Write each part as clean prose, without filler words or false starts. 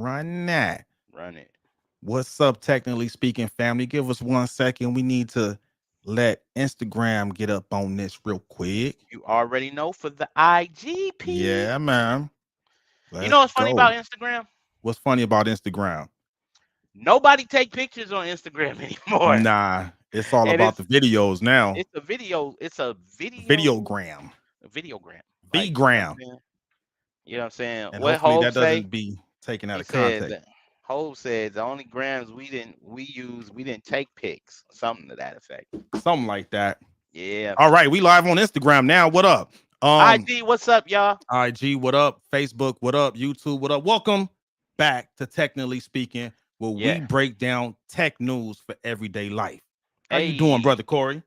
Run that. Run it. What's up, technically speaking, family? Give us 1 second. We need to let Instagram get up on this real quick. You already know for the IGP. Yeah, man. You Let's know what's funny go. about Instagram? What's funny about Instagram? Nobody take pictures on Instagram anymore. Nah, it's all And about the videos now. it's a video. It's a Videogram. videogram. Like, you know what V-gram. I'm saying? You know what I'm saying? And What hopefully that Hove say? doesn't be taken out He of said context. that Hove said the only grams we didn't take pics. Something to that effect. Something like that. Yeah. All right, we live on Instagram now. What up? IG, what's up, y'all? IG, what up? Facebook, what up? YouTube, what up? Welcome back to Technically Speaking, where we Yeah. break down tech news for everyday life. How you doing, Hey, brother Corey?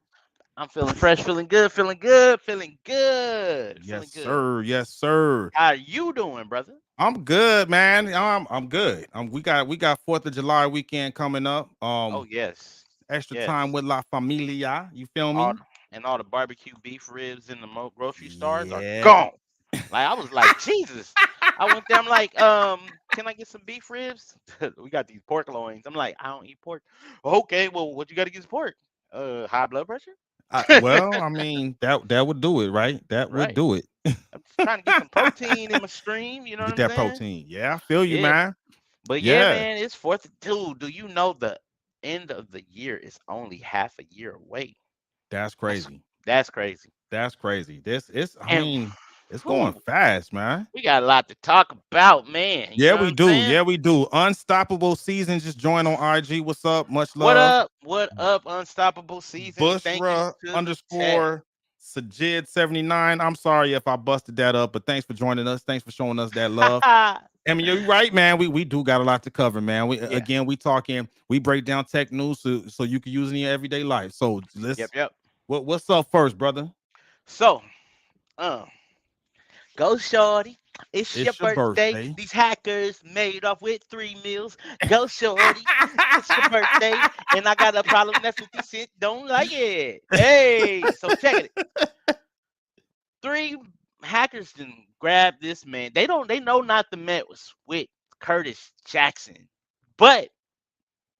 I'm feeling fresh, feeling good, feeling good, feeling good, Yes, feeling good. sir. Yes, sir. How you doing, brother? I'm good, man. I'm good. We got 4th of July weekend coming up. Oh yes, Extra time yes. with La Familia. You feel All me? the, and all the barbecue beef ribs in the grocery stores are Yeah. gone. Like I was like, Jesus. I went there. I'm like, can I get some beef ribs? We got these pork loins. I'm like, I don't eat pork. Okay, well, what you got against pork? High blood pressure. Well, I mean that would do it, right? That would Right. do it. I'm just trying to get some protein in my stream. You know what Get I'm that saying? protein. Yeah, I feel you, Yeah. man. But yeah, Yeah, man, it's fourth. Dude, do you know the end of the year is only half a year away? that's That's crazy. that's crazy. That's crazy. This is, I And mean, it's going whew, fast, man. we got a lot to talk about, man. You Yeah, know what we I'm do. saying? Yeah, we do. Unstoppable season just joined on IG. What's up? Much What love. up? What up? Unstoppable season. Thank you Bushra to the tech. underscore Sajid 79. I'm sorry if I busted that up, but thanks for joining us. Thanks for showing us that love. I mean, you're right, man. We do got a lot to cover, man. We Yeah. again, we break down tech news so you can use it in your everyday life. So Yep. let's Yep. what's up first, brother? So, um, go shorty. It's your It's your birthday. birthday. These hackers made off with 3 meals. Go shorty. It's your birthday. And I got a problem that 50 Cent don't like it. Hey, so check it. Three hackers can grab this man. They know not to mess with Curtis Jackson. But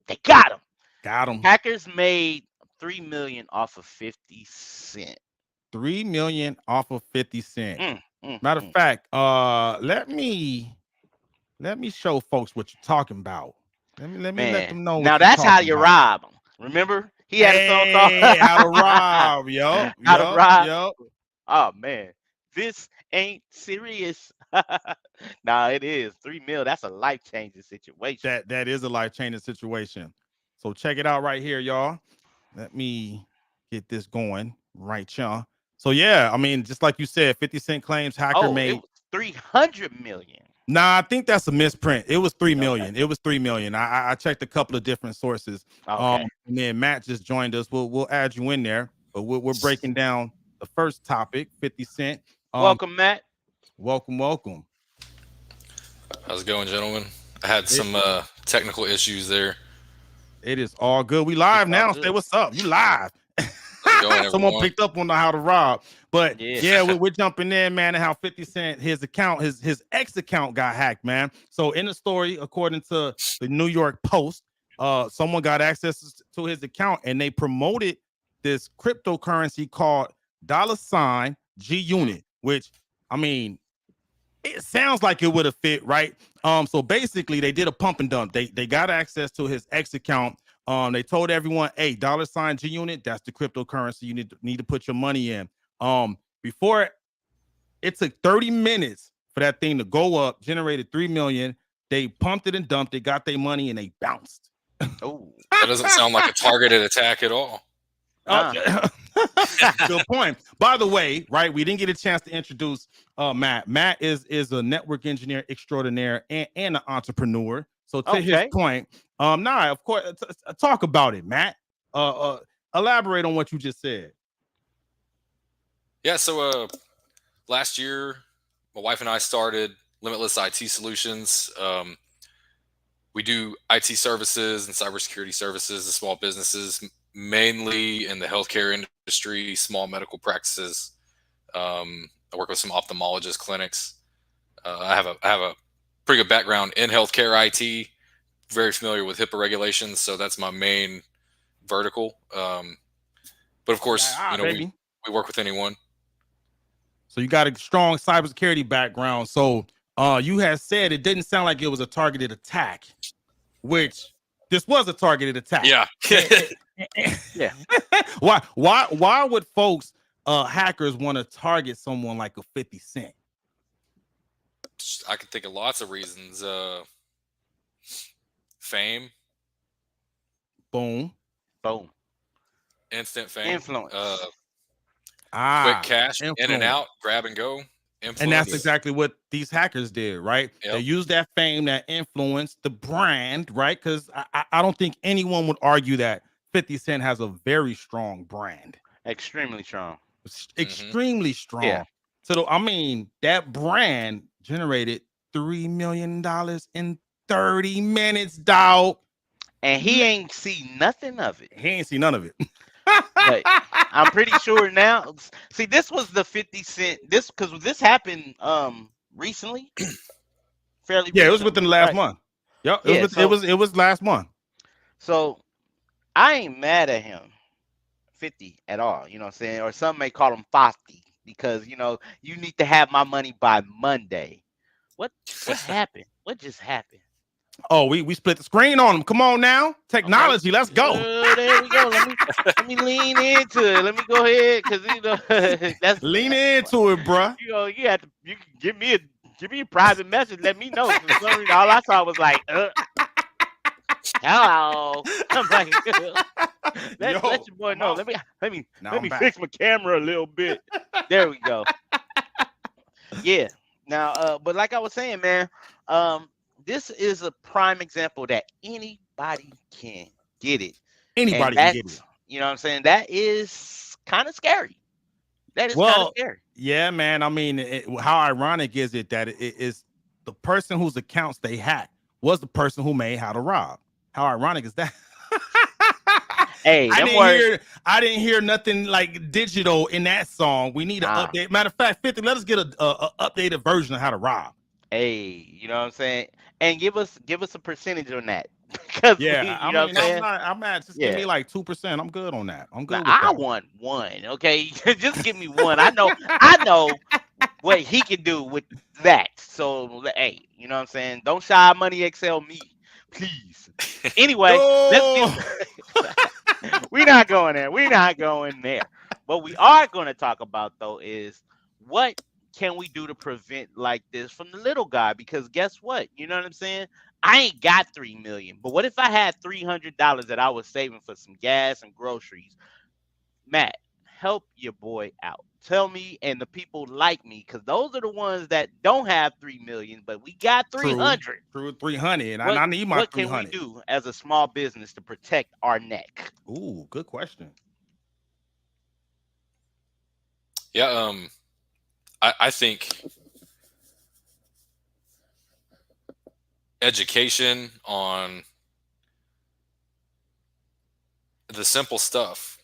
they got him. Got him. Hackers made 3 million off of 50 Cent. 3 million off of 50 Cent. Mm, mm, Matter of mm. fact, let me show folks what you're talking about. Let me let Man, them know now what you're that's how talking you about. rob them. Remember, he had a song called Hey, how to rob. Yup, "How to yup, Rob." yup. Oh man, this ain't serious. Nah, it is 3 mil. That's a life changing situation. That is a life-changing situation. So check it out right here, y'all. Let me get this going right, y'all. So yeah, I mean, just like you said, 50 Cent claims hacker Oh, it made. was 300 million. Nah, I think that's a misprint. It was three Okay, million. It was 3 million. I checked a couple of different sources. okay. And then Matt just joined us. We'll add you in there, but we're breaking down the first topic, 50 Cent. Um, Welcome, Matt. welcome, welcome. How's it going, gentlemen? I had It some technical issues there. it is all good. We It's live all now. Say good. what's up. You live. How's it going, Someone everyone? picked up on the how to rob. But Yeah. yeah, we're jumping in, man, and how 50 Cent, his account, his ex account got hacked, man. So in the story, according to the New York Post, someone got access to his account and they promoted this cryptocurrency called dollar sign G Mm. unit, which I mean, it sounds like it would have fit, right? So basically they did a pump and dump. They got access to his ex account. They told everyone, hey, dollar sign G unit, that's the cryptocurrency you need to put your money in. Before it took 30 minutes for that thing to go up, generated 3 million. They pumped it and dumped it, got their money, and they bounced. Oh, That doesn't sound like a targeted attack at all. Uh, nah. good point. By the way, right, we didn't get a chance to introduce Matt. Matt is a network engineer extraordinaire and an entrepreneur. So to his Okay. point, of course, talk about it, Matt. Elaborate on what you just said. Yeah, so last year, my wife and I started Limitless IT Solutions. We do IT services and cybersecurity services to small businesses, mainly in the healthcare industry, small medical practices. I work with some ophthalmologist clinics. I have a pretty good background in healthcare IT, very familiar with HIPAA regulations, so that's my main vertical. But of course, Baby. we work with anyone. So you got a strong cybersecurity background. So you had said it didn't sound like it was a targeted attack, which this was a targeted attack. Yeah. Yeah. Why would folks hackers want to target someone like a 50 Cent? I can think of lots of reasons. Fame, Boom. Boom. instant fame, Influence. quick cash, in and influence. out, grab and go. Influence. And that's exactly what these hackers did, right? Yep. They used that fame, that influence, the brand, right? Because I don't think anyone would argue that 50 Cent has a very strong brand. Extremely strong. Extremely strong. Yeah. So, I mean, that brand generated $3 million in 30 minutes, dog. And he ain't seen nothing of it. He ain't seen none of it. But I'm pretty sure now. See, this was the 50 Cent. Because this happened recently. Fairly. Yeah, it was within the last right? month. Yep. It was last month. So I ain't mad at him, 50 at all. You know what I'm saying? Or some may call him 50 because you need to have my money by Monday. What happened? What just happened? Oh, we split the screen on them. Come on now, technology. Okay. Let's go. There we go. Let me lean into it. Let me go ahead because that's lean into it, bruh. You can give me a private message. Let me know. All I saw was like, hello. I'm like, let your boy know. Let me fix my camera a little bit. There we go. Yeah. Now, but like I was saying, man, this is a prime example that anybody can get it. Anybody can get it. You know what I'm saying? That is kind of scary. That is kind of scary. Yeah, man. I mean, how ironic is it that it is the person whose accounts they hacked was the person who made How to Rob? How ironic is that? Hey, I didn't hear nothing like digital in that song. We need an update. Matter of fact, 50, let us get a updated version of How to Rob. Hey, you know what I'm saying? And give us a percentage on that. Because I'm at just give me like 2%. I'm good on that. I'm good. I want one. Okay, just give me one. I know what he can do with that. So hey, you know what I'm saying? Don't shy money excel me, please. Anyway, we're not going there. We're not going there. What we are going to talk about though is what can we do to prevent like this from the little guy? Because guess what? You know what I'm saying? I ain't got $3 million, but what if I had $300 that I was saving for some gas and groceries? Matt, help your boy out. Tell me and the people like me, because those are the ones that don't have $3 million, but we got 300. True, 300. I need my 300. What can we do as a small business to protect our neck? Ooh, good question. Yeah, I think education on the simple stuff,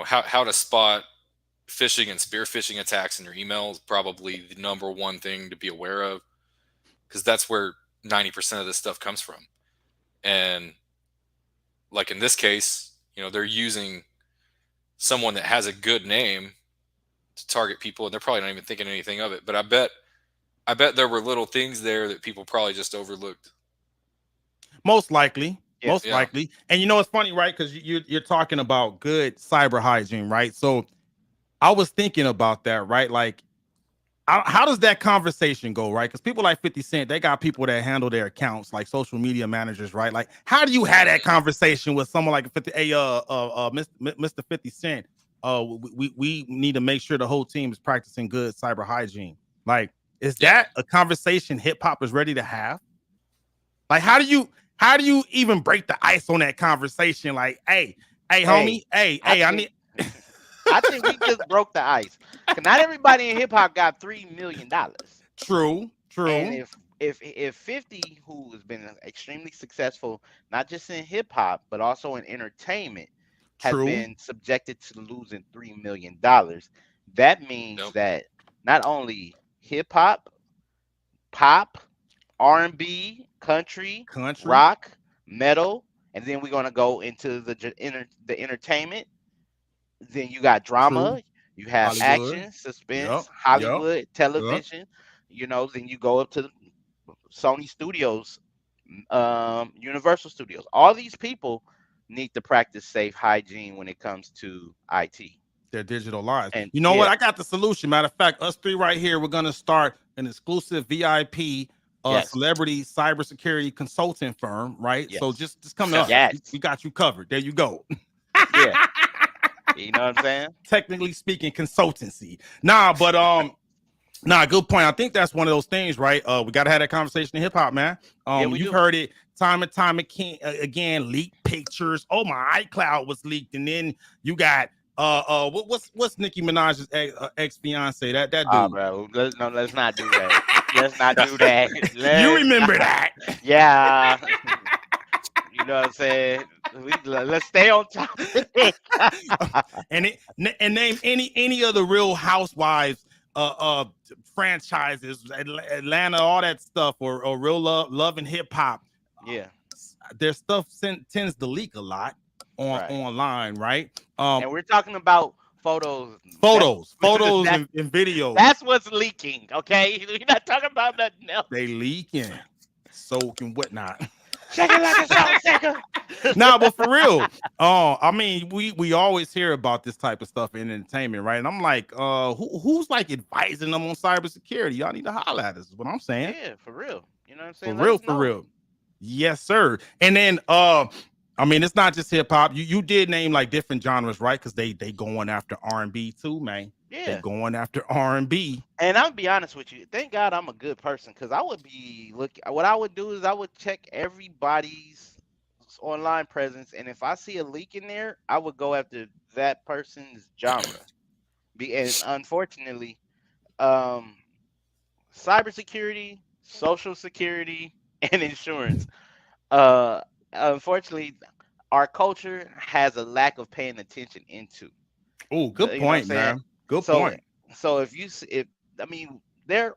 how to spot phishing and spear phishing attacks in your email is probably the number one thing to be aware of, because that's where 90% of this stuff comes from. And like in this case, they're using someone that has a good name to target people, and they're probably not even thinking anything of it. But I bet there were little things there that people probably just overlooked. Most likely. And it's funny, right? Because you're talking about good cyber hygiene, right? So I was thinking about that, right? Like, how does that conversation go, right? Because people like 50 Cent, they got people that handle their accounts, like social media managers, right? Like, how do you have that conversation with someone like Mr. 50 Cent? We need to make sure the whole team is practicing good cyber hygiene. Like, is that a conversation hip hop is ready to have? Like, how do you even break the ice on that conversation? Like, hey, homie, I need. I think we just broke the ice. Not everybody in hip hop got $3 million. True. And if 50, who has been extremely successful, not just in hip hop but also in entertainment, has been subjected to losing $3 million, that means that not only hip hop, pop, R&B, country, Country. rock, metal, and then we're gonna go into the entertainment. Then you got True. drama, you have Hollywood. action, Yep. suspense, Yep. Hollywood, Yep. television. Then you go up to the Sony Studios, Universal Studios. All these people need to practice safe hygiene when it comes to IT. Their digital lives. And You know what? yeah, I got the solution. Matter of fact, us three right here, we're gonna start an exclusive VIP yes, celebrity cybersecurity consulting firm, right? So yes, just come to us. yes, We got you covered. There you go. yeah. You know what I'm saying? Technically speaking, consultancy. Nah, but nah, good point. I think that's one of those things, right? We gotta have that conversation in hip hop, man. Yeah, we You've do. heard it time and time again, leaked pictures. Oh, my iCloud was leaked, and then you got what's Nicki Minaj's ex fiance? That Ah, dude. bro, let's not do that. Let's not do that. You Let's remember not. that? Yeah, you know what I'm saying. Let's stay on topic. And name any of the Real Housewives franchises, Atlanta, all that stuff, or Real Love and Hip Hop. Yeah, Their stuff tends to leak a lot right. online, right? And we're talking about photos. Photos That's and videos. that's what's leaking. Okay, we're not talking about nothing else. They leaking, soak and whatnot. Check it like a salt shaker. Nah, but for real, I mean, we always hear about this type of stuff in entertainment, right? And I'm like, who's like advising them on cybersecurity? Y'all need to holler at us. Is what I'm saying. Yeah, for real. You know what I'm For saying? Let real, us for know. real. Yes, sir. And then I mean, it's not just hip hop. You did name like different genres, right? Because they going after R&B too, man. They Yeah. going after R&B. And I'll be honest with you. Thank God I'm a good person because I would be looking. What I would do is I would check everybody's online presence, and if I see a leak in there, I would go after that person's genre. And unfortunately, um, cybersecurity, social security, and insurance. Uh, Unfortunately, our culture has a lack of paying attention into. Oh, good You know what I'm point, saying? man. Good So, point. so if I mean they're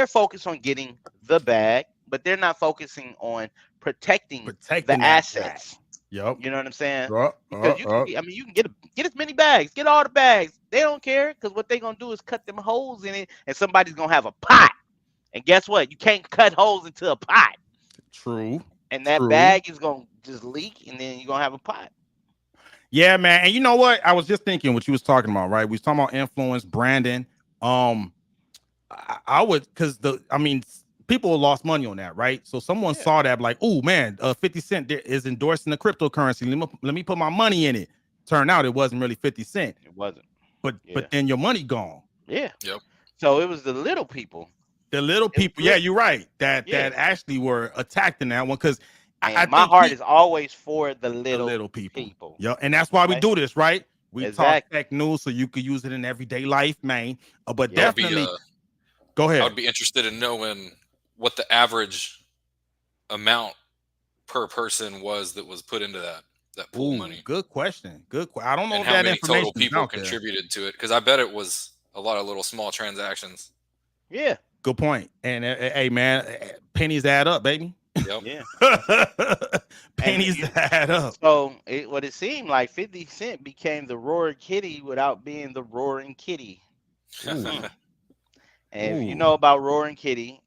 focused on getting the bag, but they're not focusing on protecting Protecting the that bag. assets. Yep. You know what I'm saying? Because you can Uh. get, I mean, you can get as many bags, get all the bags. They don't care because what they're gonna do is cut them holes in it, and somebody's gonna have a pot. And guess what? You can't cut holes into a pot, True. and that True. bag is gonna just leak, and then you're gonna have a pot. Yeah, man. And you know what? I was just thinking what you was talking about, right? We was talking about influence, branding. I would, because I mean, people lost money on that, right? So someone Yeah, saw that, like, oh man, 50 Cent is endorsing the cryptocurrency. Let me put my money in it. Turned out it wasn't really 50 Cent, it wasn't. but Yeah, then your money gone. yeah. Yep. So it was the little people. The little It was people, yeah, lit. you're right. That Yeah. actually were attacked in that one because I And my think heart is always for the the little little people. people. Yeah, and that's why we Okay. do this, right? We talk Exactly. tech news so you could use it in everyday life, man. But Yeah. definitely, go I ahead. would be interested in knowing what the average amount per person was that was put into that pool Ooh, money, good question. I don't know and if how that many information total is people out there. contributed to it, because I bet it was a lot of little small transactions. Yeah. Good point. And hey, man, pennies add up, baby. Yep. Yeah. Pennies And add up. so what it seemed like 50 Cent became the roaring kitty without being the roaring kitty. Ooh, Mm. And if you ooh. know about roaring kitty,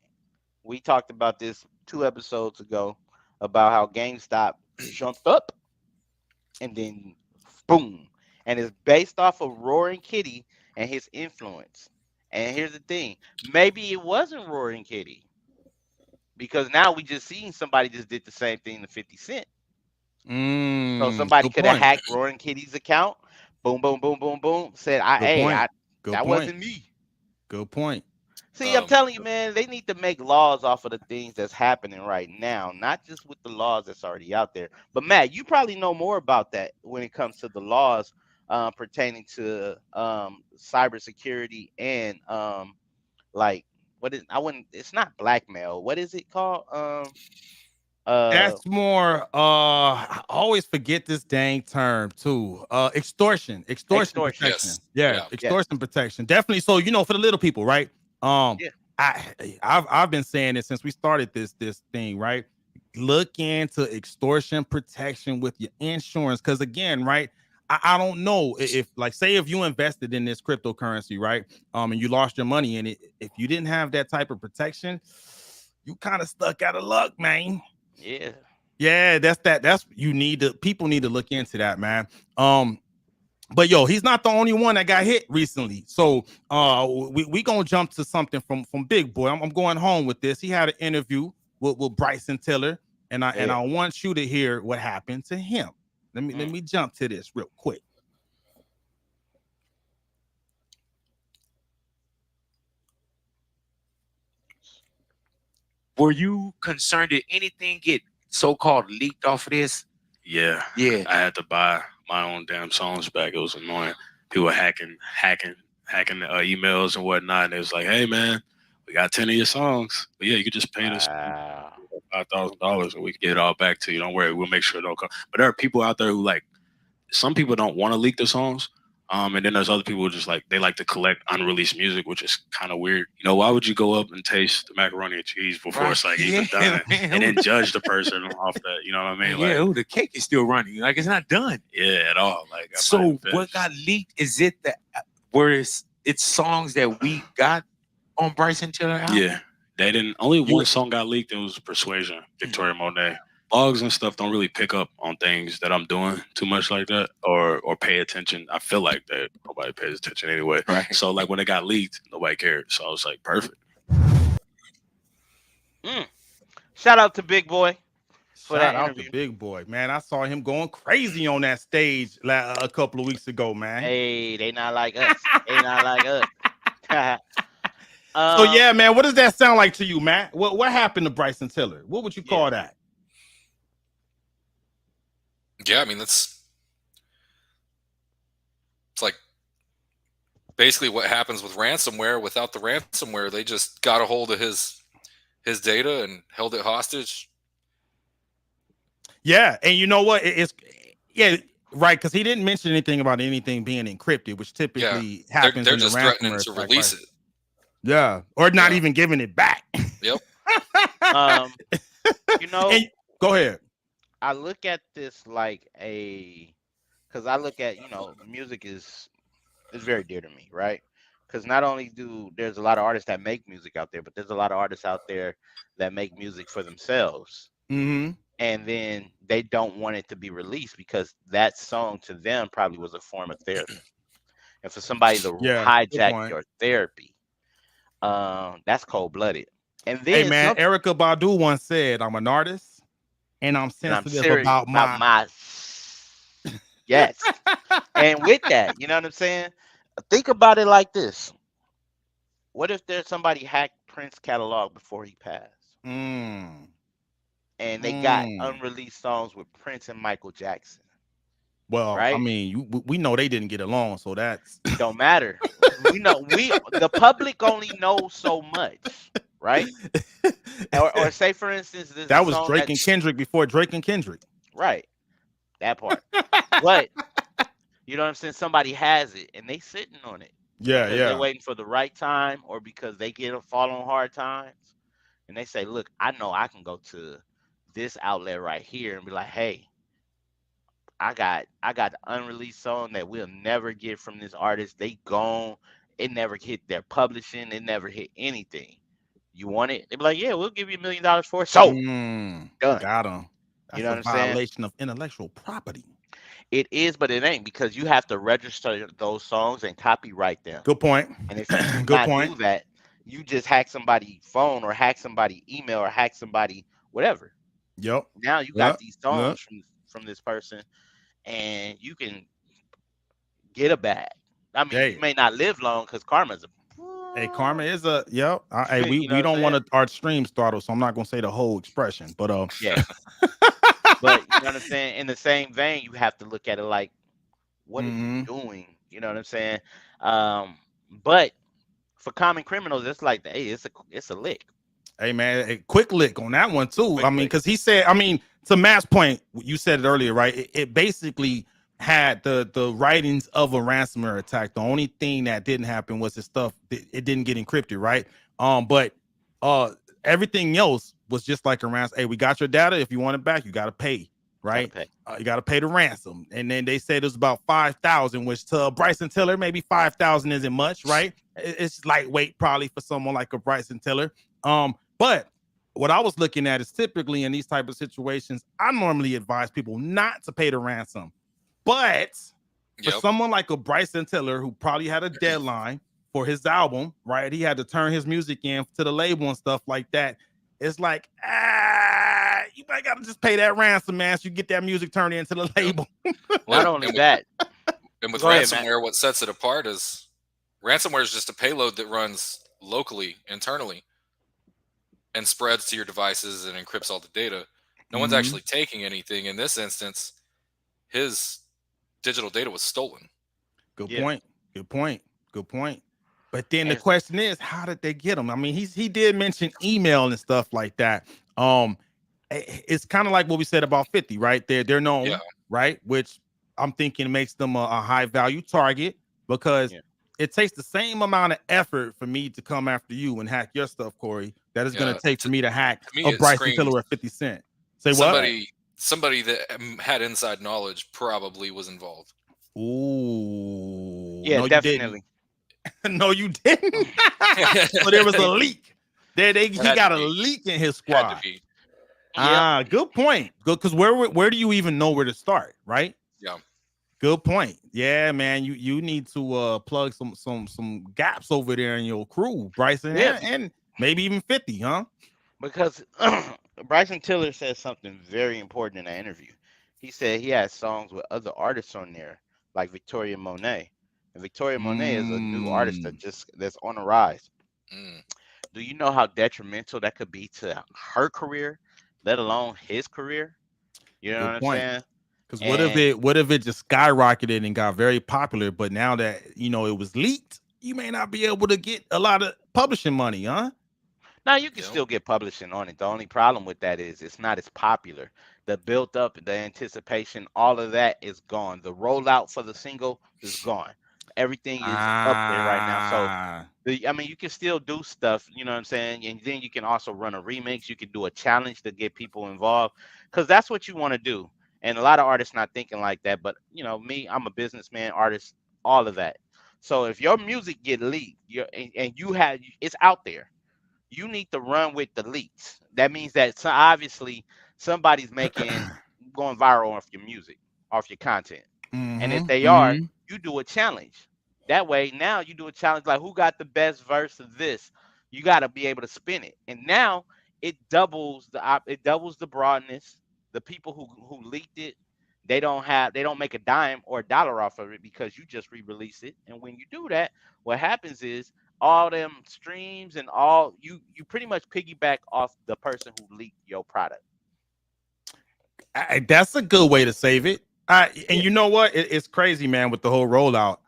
we talked about this 2 episodes ago about how GameStop jumped up and then boom. And it's based off of Roaring Kitty and his influence. And here's the thing, maybe it wasn't Roaring Kitty because now we just seen somebody just did the same thing to 50 Cent. So somebody Good could have point. hacked Roaring Kitty's account. Boom, boom, boom, boom, boom. Said, Good point. Good that point. wasn't me. Good point. See, I'm telling you, man, they need to make laws off of the things that's happening right now, not just with the laws that's already out there. But Matt, you probably know more about that when it comes to the laws pertaining to cybersecurity and like what is I wouldn't it's not blackmail. What is it called? Uh That's more I always forget this dang term too. Extortion Extortion. protection. Yes. Yeah, Yeah. Yes. extortion protection. Definitely. So, for the little people, right? Yeah. I've been saying it since we started this thing, right? Look into extortion protection with your insurance, because again, right? I don't know if, like, say if you invested in this cryptocurrency, right? And you lost your money in it. If you didn't have that type of protection, you kind of stuck out of luck, man. Yeah. Yeah, that's you need to people need to look into that, man. But yo, he's not the only one that got hit recently. So we gonna jump to something from Big Boy. I'm going home with this. He had an interview with Bryson Tiller, and I want you to hear what happened to him. Let me jump to this real quick. Were you concerned that anything get so-called leaked off of this? Yeah. I had to buy my own damn songs back. It was annoying. People were hacking emails and whatnot. And it was like, hey man, we got 10 of your songs. But yeah, you could just pay us $5,000 and we can get it all back to you. Don't worry, we'll make sure it don't come. But there are people out there who, like, some people don't want to leak their songs. And then there's other people who just they like to collect unreleased music, which is kind of weird. You know, why would you go up and taste the macaroni and cheese before it's like even done, and then judge the person off that? You know what I mean? Yeah, the cake is still running. Like, it's not done. Yeah, at all. Like, so what got leaked? Is it that where it's songs that we got on Bryson Tiller album? Yeah, they didn't. Only one song got leaked. It was Persuasion, Victoria Monet. Blogs and stuff don't really pick up on things that I'm doing too much like that, or pay attention. I feel like that nobody pays attention anyway. Right. So like when it got leaked, nobody cared. So I was like, perfect. Shout out to Big Boy for Shout that out interview. to Big Boy, man. I saw him going crazy on that stage a couple of weeks ago, man. Hey, they not like us. They not like us. So yeah, man, what does that sound like to you, Matt? What happened to Bryson Tiller? What would you call that? Yeah, I mean, it's like basically what happens with ransomware. Without the ransomware, they just got a hold of his data and held it hostage. Yeah, and you know what? It's right, because he didn't mention anything about anything being encrypted, which typically happens. They're in just the threatening to release it. Yeah, or not even giving it back. Yep. You know, go ahead. I look at this like because I look at, music is very dear to me, right? Because not only there's a lot of artists that make music out there, but there's a lot of artists out there that make music for themselves. Mm-hmm. And then they don't want it to be released because that song to them probably was a form of therapy. And for somebody to hijack your therapy, that's cold-blooded. And then, hey man, Erykah Badu once said, "I'm an artist and I'm sensitive about my yes." And with that, you know what I'm saying? Think about it like this. What if there's somebody hacked Prince's catalog before he passed? And they got unreleased songs with Prince and Michael Jackson. Well, right? I mean, we know they didn't get along, so that's don't matter. The public only knows so much, right? Or say, for instance, that was Drake and Kendrick before Drake and Kendrick. Right. That part. But you know what I'm saying? Somebody has it and they sitting on it. Yeah, They're waiting for the right time, or because they fall on hard times. And they say, look, I know I can go to this outlet right here and be like, hey, I got the unreleased song that we'll never get from this artist. They gone. It never hit their publishing. It never hit anything. You want it? They be like, yeah, we'll give you $1 million for it. So done. Got them. That's you know a what I'm violation saying? of intellectual property. It is, but it ain't, because you have to register those songs and copyright them. Good point. And if you do do that, you just hack somebody's phone or hack somebody's email or hack somebody whatever. Yep. Now you got these songs from this person, and you can get a bag. I mean, you may not live long because karma's karma is a hey, we don't want our streams throttle, so I'm not gonna say the whole expression, but yeah. But you know what I'm saying? In the same vein, you have to look at it like, what are you doing? You know what I'm saying? But for common criminals, it's like, hey, it's a lick. Hey man, a quick lick on that one too. I mean, because he said, to Matt's point, you said it earlier, right? It basically had the writings of a ransomware attack. The only thing that didn't happen was the stuff it didn't get encrypted, right? But uh, everything else was just like a ransom. Hey, we got your data. If you want it back, you got to pay, Gotta right? pay. You got to pay the ransom. And then they said it was about 5,000, which to Bryson Tiller, maybe 5,000 isn't much, right? It's lightweight probably for someone like a Bryson Tiller. But what I was looking at is typically in these type of situations, I normally advise people not to pay the ransom. But for Yep. someone like a Bryson Tiller who probably had a deadline for his album, right? He had to turn his music in to the label and stuff like that. It's like, you might gotta just pay that ransom, man, so you get that music turned into the label. Not only that, And with Go ahead, Matt. ransomware, what sets it apart is ransomware is just a payload that runs locally, internally, and spreads to your devices and encrypts all the data. No one's Mhm. actually taking anything. In this instance, his digital data was stolen. Good Yeah. point. Good point. Good point. But then the And- question is, how did they get him? I mean, he did mention email and stuff like that. It's kind of like what we said about 50, right? They're known, Yeah. right? Which I'm thinking makes them a high value target because Yeah. it takes the same amount of effort for me to come after you and hack your stuff, Corey, that is going Yeah, to take for me to hack to me, a it Bryson screams Tiller or 50 Cent. Say what? somebody that had inside knowledge probably was involved. Ooh. yeah, No, you definitely. didn't. No, you didn't. So there was a leak. He Had to got a be. leak in his Had squad. to be. Ah, good point. Good, because where do you even know where to start, right? Yeah. Good point. Yeah, man. You need to plug some gaps over there in your crew, Bryson, Yeah. and maybe even 50, huh? Because Bryson Tiller said something very important in that interview. He said he has songs with other artists on there, like Victoria Monet. And Victoria Monet is a new artist that's on the rise. Mm. Do you know how detrimental that could be to her career, let alone his career? You know Good what I'm point. saying? Because And what if it just skyrocketed and got very popular, but now that it was leaked, you may not be able to get a lot of publishing money, huh? now you can Yep. still get publishing on it. The only problem with that is it's not as popular. The built up, the anticipation, all of that is gone. The rollout for the single is gone. Everything is up there right now. So Ah, I mean, you can still do stuff, you know what I'm saying? And then you can also run a remix. You can do a challenge to get people involved because that's what you want to do. And a lot of artists not thinking like that. But, me, I'm a businessman, artist, all of that. So if your music get leaked, and you have it's out there, you need to run with the leaks. That means that obviously somebody's going viral off your music, off your content. And if they are, you do a challenge. That way, now you do a challenge like who got the best verse of this. You got to be able to spin it, and now it doubles the broadness. The people who leaked it, they don't make a dime or a dollar off of it because you just re-release it. And when you do that, what happens is all them streams and all you pretty much piggyback off the person who leaked your product. that's a good way to save it. And Yeah. you know what? It's crazy, man, with the whole rollout.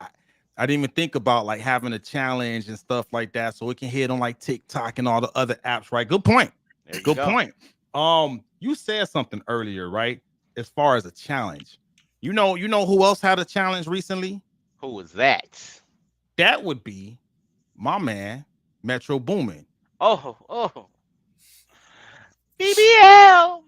I didn't even think about like having a challenge and stuff like that, so it can hit on like TikTok and all the other apps, right? Good point. There you Good go. point. You said something earlier, right? As far as a challenge, you know who else had a challenge recently? Who was that? That would be my man, Metro Boomin. Oh, BBL.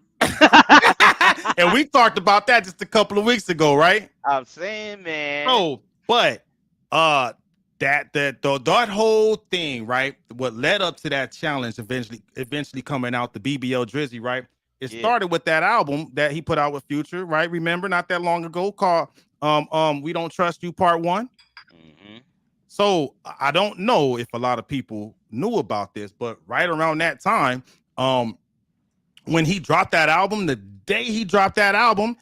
And we talked about that just a couple of weeks ago, right? I'm saying, man. Oh, but that whole thing, right? What led up to that challenge eventually coming out, the BBL Drizzy, right? It Yeah. started with that album that he put out with Future, right? Remember, not that long ago, called We Don't Trust You Part 1. Mm-hmm. So I don't know if a lot of people knew about this, but right around that time, when he dropped that album, the day he dropped that album,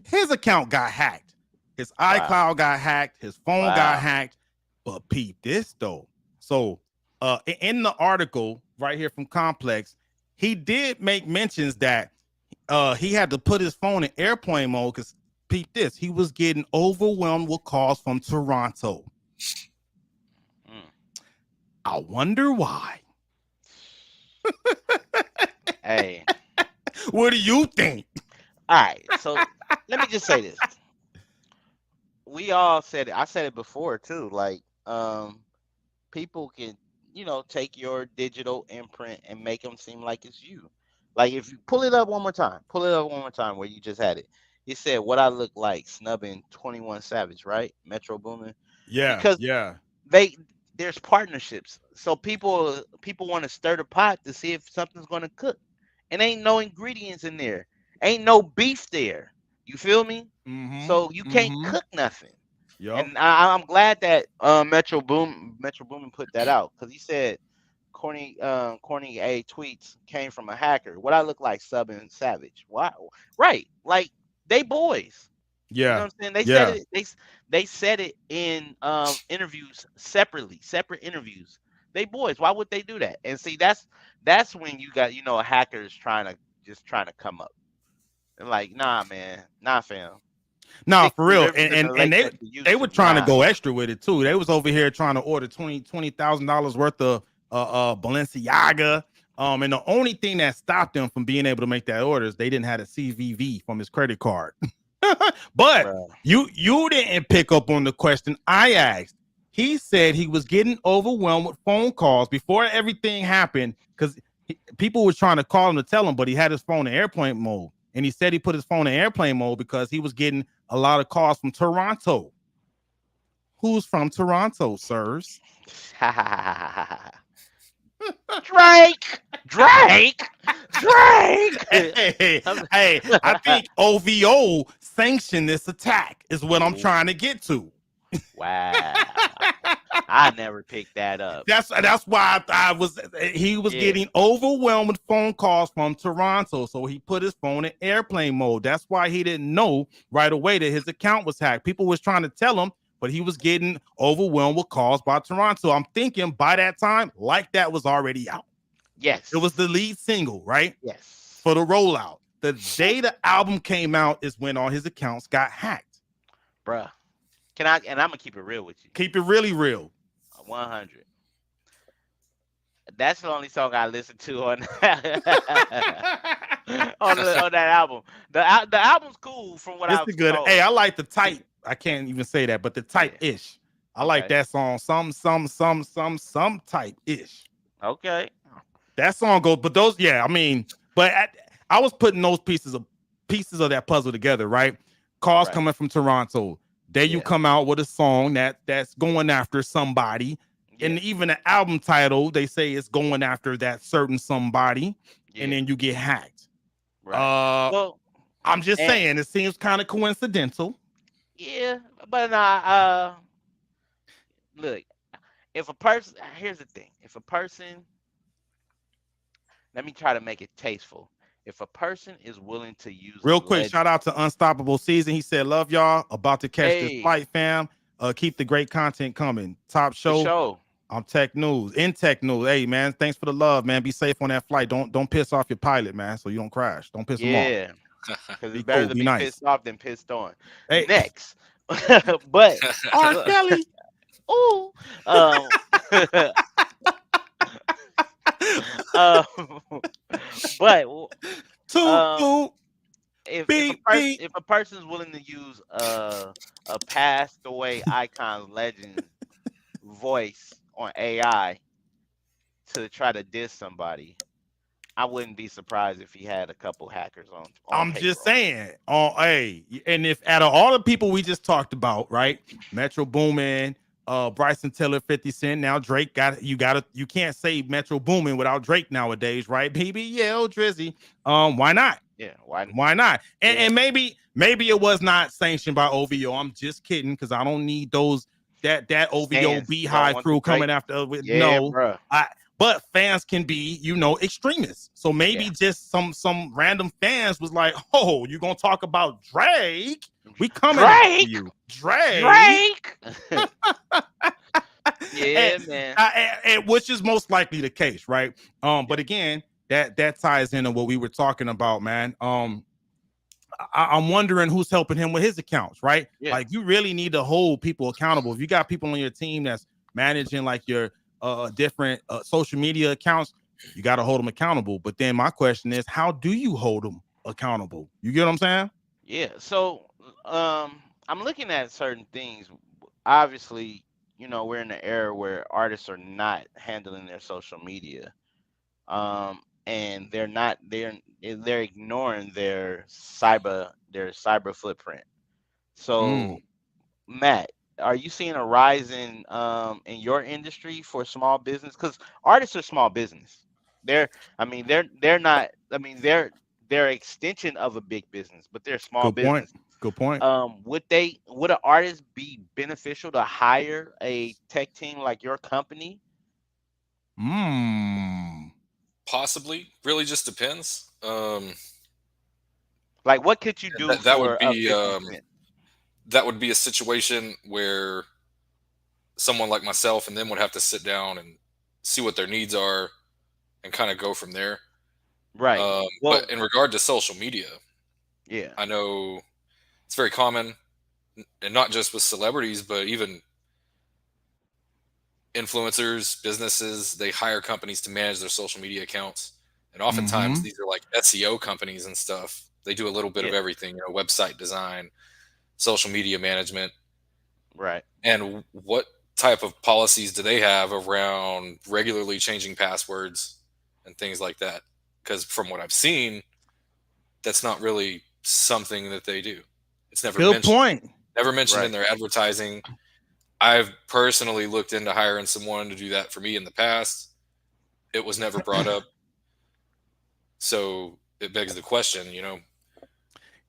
his account got hacked. His iCloud got hacked. His phone got hacked. But peep this though. So in the article right here from Complex, he did make mentions that he had to put his phone in airplane mode because peep this, he was getting overwhelmed with calls from Toronto. I wonder why. Hey. What do you think? All right. So let me just say this. We all said it. I said it before too. Like, people can take your digital imprint and make them seem like it's you. Like if you pull it up one more time, where you just had it. It said what I look like snubbing 21 Savage, right? Metro Boomin. Yeah, Because yeah, they there's partnerships. So people want to stir the pot to see if something's gonna cook. And ain't no ingredients in there. Ain't no beef there. You feel me? mm-hmm, So you can't mm-hmm. cook nothing. Yep. And I'm glad that Metro Boomin put that out because he said corny A tweets came from a hacker. What I look like subbing Savage. Wow. Right. Like they boys. You know Yeah, what I'm saying? They said yeah. it. They said it in interviews separately, separate interviews. They boys. Why would they do that? And see, that's when you got hackers trying to come up. And like, nah, man, nah, fam. Nah, Stick for to the real. rivers and And the and lakes they that you they used were to. trying to Nah, go extra with it too. They was over here trying to order $20,000 worth of Balenciaga. And the only thing that stopped them from being able to make that order is they didn't have a CVV from his credit card. But bro. you didn't pick up on the question I asked. He said he was getting overwhelmed with phone calls before everything happened because people were trying to call him to tell him, but he had his phone in airplane mode. And he said he put his phone in airplane mode because he was getting a lot of calls from Toronto. Who's from Toronto, sirs? Drake, Drake, Drake. Hey, hey, I think OVO sanctioned this attack, is what I'm Ooh, trying to get to. wow. I never picked that up. That's why he was Yeah. getting overwhelmed with phone calls from Toronto, so he put his phone in airplane mode. That's why he didn't know right away that his account was hacked. People was trying to tell him, but he was getting overwhelmed with calls by Toronto. I'm thinking by that time, Like That was already out. It was Yes. the lead single, right? Yes. For the rollout. The day the album came out is when all his accounts got hacked. Bruh. And I'm gonna keep it real with you. Keep it really real. 100. That's the only song I listened to on on that album. The album's cool from what It's I a was good. told. Hey, I like the type. I can't even say that, but the Yeah. type-ish. I like Okay. that song. Some type-ish. Okay. That song goes, but those, yeah, I mean, I was putting those pieces of that puzzle together, right? Calls Right. coming from Toronto. There you Yeah. come out with a song that's going after somebody. Yeah. And even the album title, they say it's going after that certain somebody, Yeah. and then you get hacked. Right. Well, I'm just and saying, it seems kind of coincidental. yeah, but nah. Look, if a person, here's the thing: if a person, let me try to make it tasteful. If a person is willing to use a Real quick, legend, shout out to Unstoppable Season. He said, "Love y'all. About to catch this hey, flight, fam. Keep the great content coming. Top for show sure. on Tech News. In Tech News. Hey, man, thanks for the love, man. Be safe on that flight. Don't piss off your pilot, man, so you don't crash. Don't piss him off. Yeah, because Be it's better cool. to Be be nice. pissed off than pissed on. Hey, Next, but R. look, Kelly. ooh, um, um, but Toot um, toot. Beep beep. if a person's willing to use a passed away icon legend voice on AI to try to diss somebody, I wouldn't be surprised if he had a couple hackers on I'm payroll. just saying. Oh, hey, and if out of all the people we just talked about, right? Metro Boomin, Bryson Tiller, 50 Cent. Now Drake you can't say Metro Boomin without Drake nowadays, right? BBL Drizzy. Why not? Yeah, why? Why not? And, Yeah. and maybe it was not sanctioned by OVO. I'm just kidding because I don't need those that OVO Fans don't beehive want crew the coming Drake. after with Yeah, no. bruh. But fans can be, extremists. So maybe Yeah. just some random fans was like, "Oh, you gonna talk about Drake? We coming after you, Drake." Drake. Yeah, man. And which is most likely the case, right? But again, that ties into what we were talking about, man. I'm wondering who's helping him with his accounts, right? Yeah. Like you really need to hold people accountable. If you got people on your team that's managing like your different social media accounts, you got to hold them accountable. But then my question is, how do you hold them accountable? You get what I'm saying? Yeah. So I'm looking at certain things. Obviously, we're in an era where artists are not handling their social media, and they're ignoring their cyber footprint. Mm. So, Matt, are you seeing a rise in your industry for small business? Because artists are small business. They're, I mean, they're not. I mean, they're extension of a big business, but they're small Good point. business. Good point. Would an artist be beneficial to hire a tech team like your company? Mm. Possibly, really just depends. Like, what could you do That for would a be 50 cent? that would be a situation where someone like myself and them would have to sit down and see what their needs are and kind of go from there. Right. But Well, in regard to social media, yeah, I know it's very common, and not just with celebrities, but even influencers, businesses, they hire companies to manage their social media accounts. And oftentimes Mm-hmm. these are like SEO companies and stuff. They do a little bit of yeah, everything, website design, social media management. right. And what type of policies do they have around regularly changing passwords and things like that? Because from what I've seen, that's not really something that they do. It's Good point. never mentioned in Right. their advertising. I've personally looked into hiring someone to do that for me in the past. It was never brought up. So it begs the question.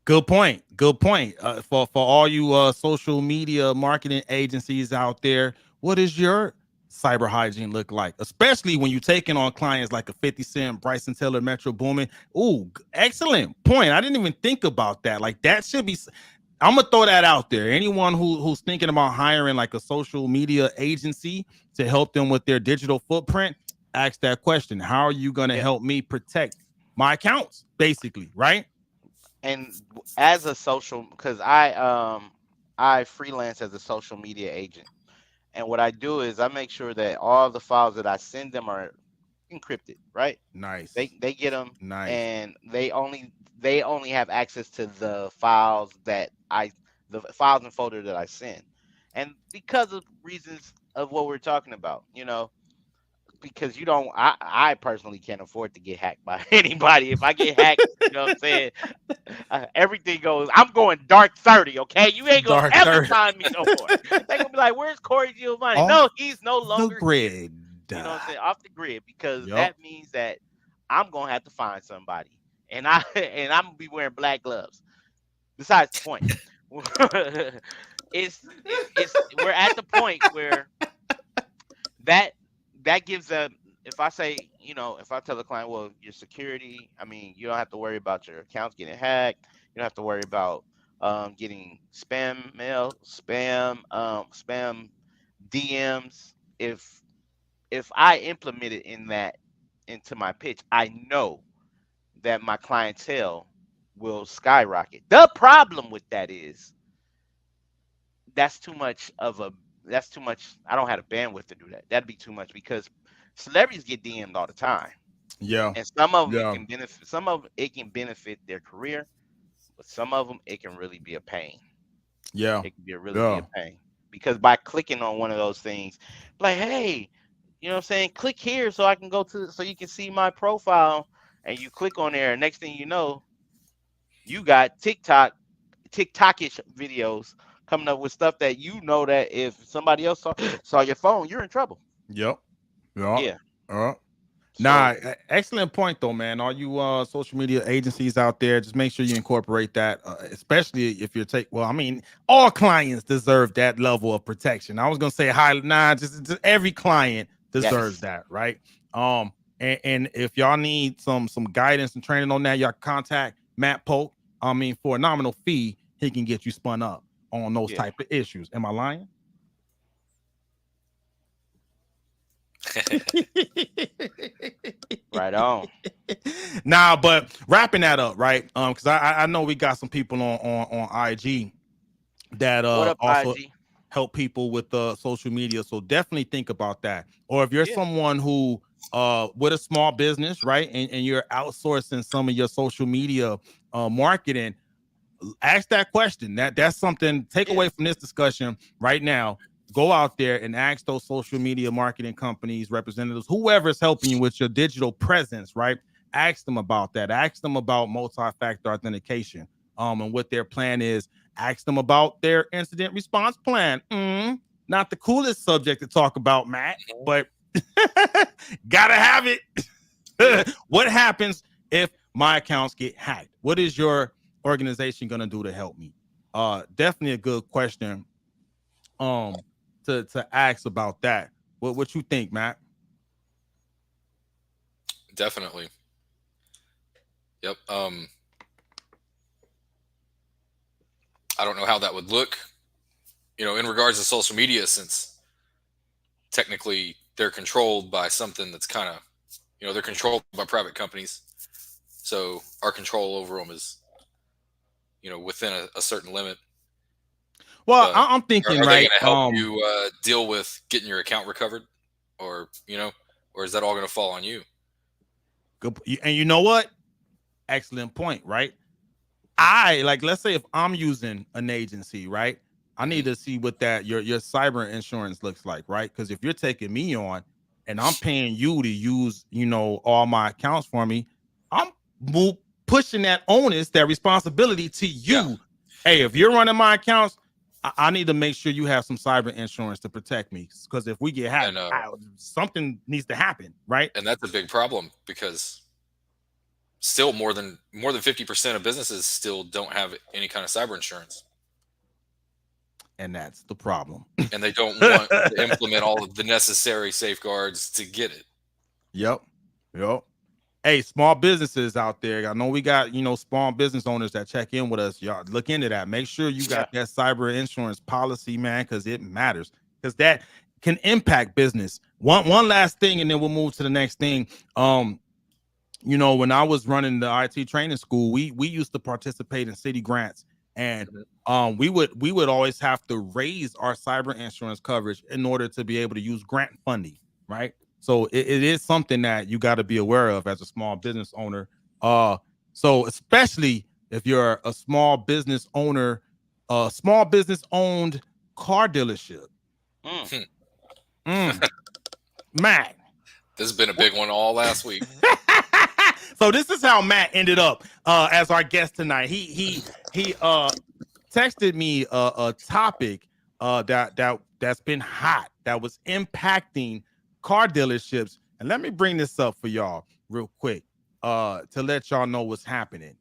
Good point. Good point. For all you social media marketing agencies out there, what does your cyber hygiene look like? Especially when you're taking on clients like a 50 Cent, Bryson Tiller, Metro Boomin. Ooh, excellent point. I didn't even think about that. Like that should be. I'm gonna throw that out there. Anyone who's thinking about hiring like a social media agency to help them with their digital footprint, ask that question. How are you gonna Yeah. help me protect my accounts? Basically, right? And as a social, because I freelance as a social media agent, and what I do is I make sure that all the files that I send them are encrypted, right? Nice. They get them, Nice. and they only have access to the files and folder that I send, and because of reasons of what we're talking about, because you don't I personally can't afford to get hacked by anybody. If I get hacked, you know what I'm saying, everything goes. I'm going dark 30. Okay, you ain't gonna Dark ever third find me no more. They gonna be like, "Where's Corey Giovanni?" off No, he's no the longer here. grid. You know what I'm saying? Off the grid, because Yep. that means that I'm gonna have to find somebody, and I and I'm gonna be wearing black gloves. Besides the point, it's we're at the point where that that gives them. If I say, if I tell the client, well, your security, I mean, you don't have to worry about your accounts getting hacked. You don't have to worry about getting spam mail, spam DMs. If I implement it into my pitch, I know that my clientele will skyrocket. The problem with that is that's too much of a that's too much. I don't have the bandwidth to do that. That'd be too much because celebrities get DM'd all the time, Yeah. and some of them Yeah. can benefit. Some of it can benefit their career, but some of them it can really be a pain. Yeah. It can really be a Yeah. pain because by clicking on one of those things, like, hey, you know what I'm saying? Click here so I can go to so you can see my profile, and you click on there. And next thing you know, you got TikTokish videos coming up with stuff that that if somebody else saw your phone, you're in trouble. Yep. Yeah. Yeah. Nah, So excellent point though, man. All you social media agencies out there, just make sure you incorporate that, especially if you're well, I mean, all clients deserve that level of protection. I was gonna say hi, nah, just every client deserves yes, that, right? And if y'all need some guidance and training on that, y'all contact Matt Polk. I mean, for a nominal fee, he can get you spun up on those yeah, type of issues. Am I lying? right on. Nah, but wrapping that up, right? Because I know we got some people on IG that What up, also IG? help people with social media. So definitely think about that. Or if you're Yeah, someone who with a small business, right, and you're outsourcing some of your social media marketing, ask that question. That's something. Take yeah, away from this discussion right now. go out there and ask those social media marketing companies, representatives, whoever's helping you with your digital presence, right? Ask them about that. Ask them about multi-factor authentication, and what their plan is. Ask them about their incident response plan. Not the coolest subject to talk about, Matt, but gotta have it. What happens if my accounts get hacked? What is your organization gonna do to help me? Definitely a good question to ask about that. What you think, Matt? Definitely. Yep. I don't know how that would look, in regards to social media, since technically they're controlled by something that's kind of, they're controlled by private companies. So our control over them is, within a certain limit. Well, I'm thinking, are right? They going to help you deal with getting your account recovered, or or is that all going to fall on you? Good. And you know what? Excellent point, right? Let's say if I'm using an agency, right? I need to see what that your cyber insurance looks like, right? Because if you're taking me on and I'm paying you to use, all my accounts for me, I'm pushing that onus, that responsibility to you. Yeah. Hey, if you're running my accounts, I need to make sure you have some cyber insurance to protect me. Because if we get hacked, something needs to happen, right? And that's a big problem, because still more than 50% of businesses still don't have any kind of cyber insurance. And that's the problem. And they don't want to implement all of the necessary safeguards to get it. Yep. Hey, small businesses out there. I know we got, small business owners that check in with us. Y'all look into that. Make sure you got that cyber insurance policy, man, because it matters. Because that can impact business. One last thing, and then we'll move to the next thing. When I was running the IT training school, we used to participate in city grants, and we would always have to raise our cyber insurance coverage in order to be able to use grant funding, right? So it is something that you got to be aware of as a small business owner. So especially if you're a small business owner, a small business owned car dealership. Matt, this has been a big one all last week. So this is how Matt ended up as our guest tonight. He texted me a topic that's been hot, that was impacting car dealerships. And let me bring this up for y'all real quick to let y'all know what's happening.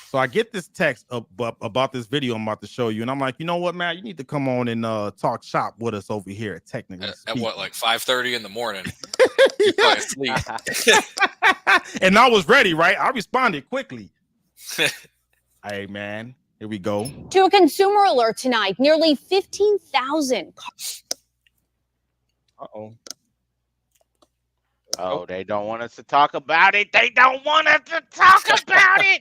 So I get this text about this video I'm about to show you, and I'm like, you know what, Matt, you need to come on and talk shop with us over here at Technically Speaking. At what, like 5:30 in the morning? Yeah. And I was ready, right? I responded quickly. Hey, man, here we go. To a consumer alert tonight, nearly 15,000. Oh, they don't want us to talk about it. They don't want us to talk about it.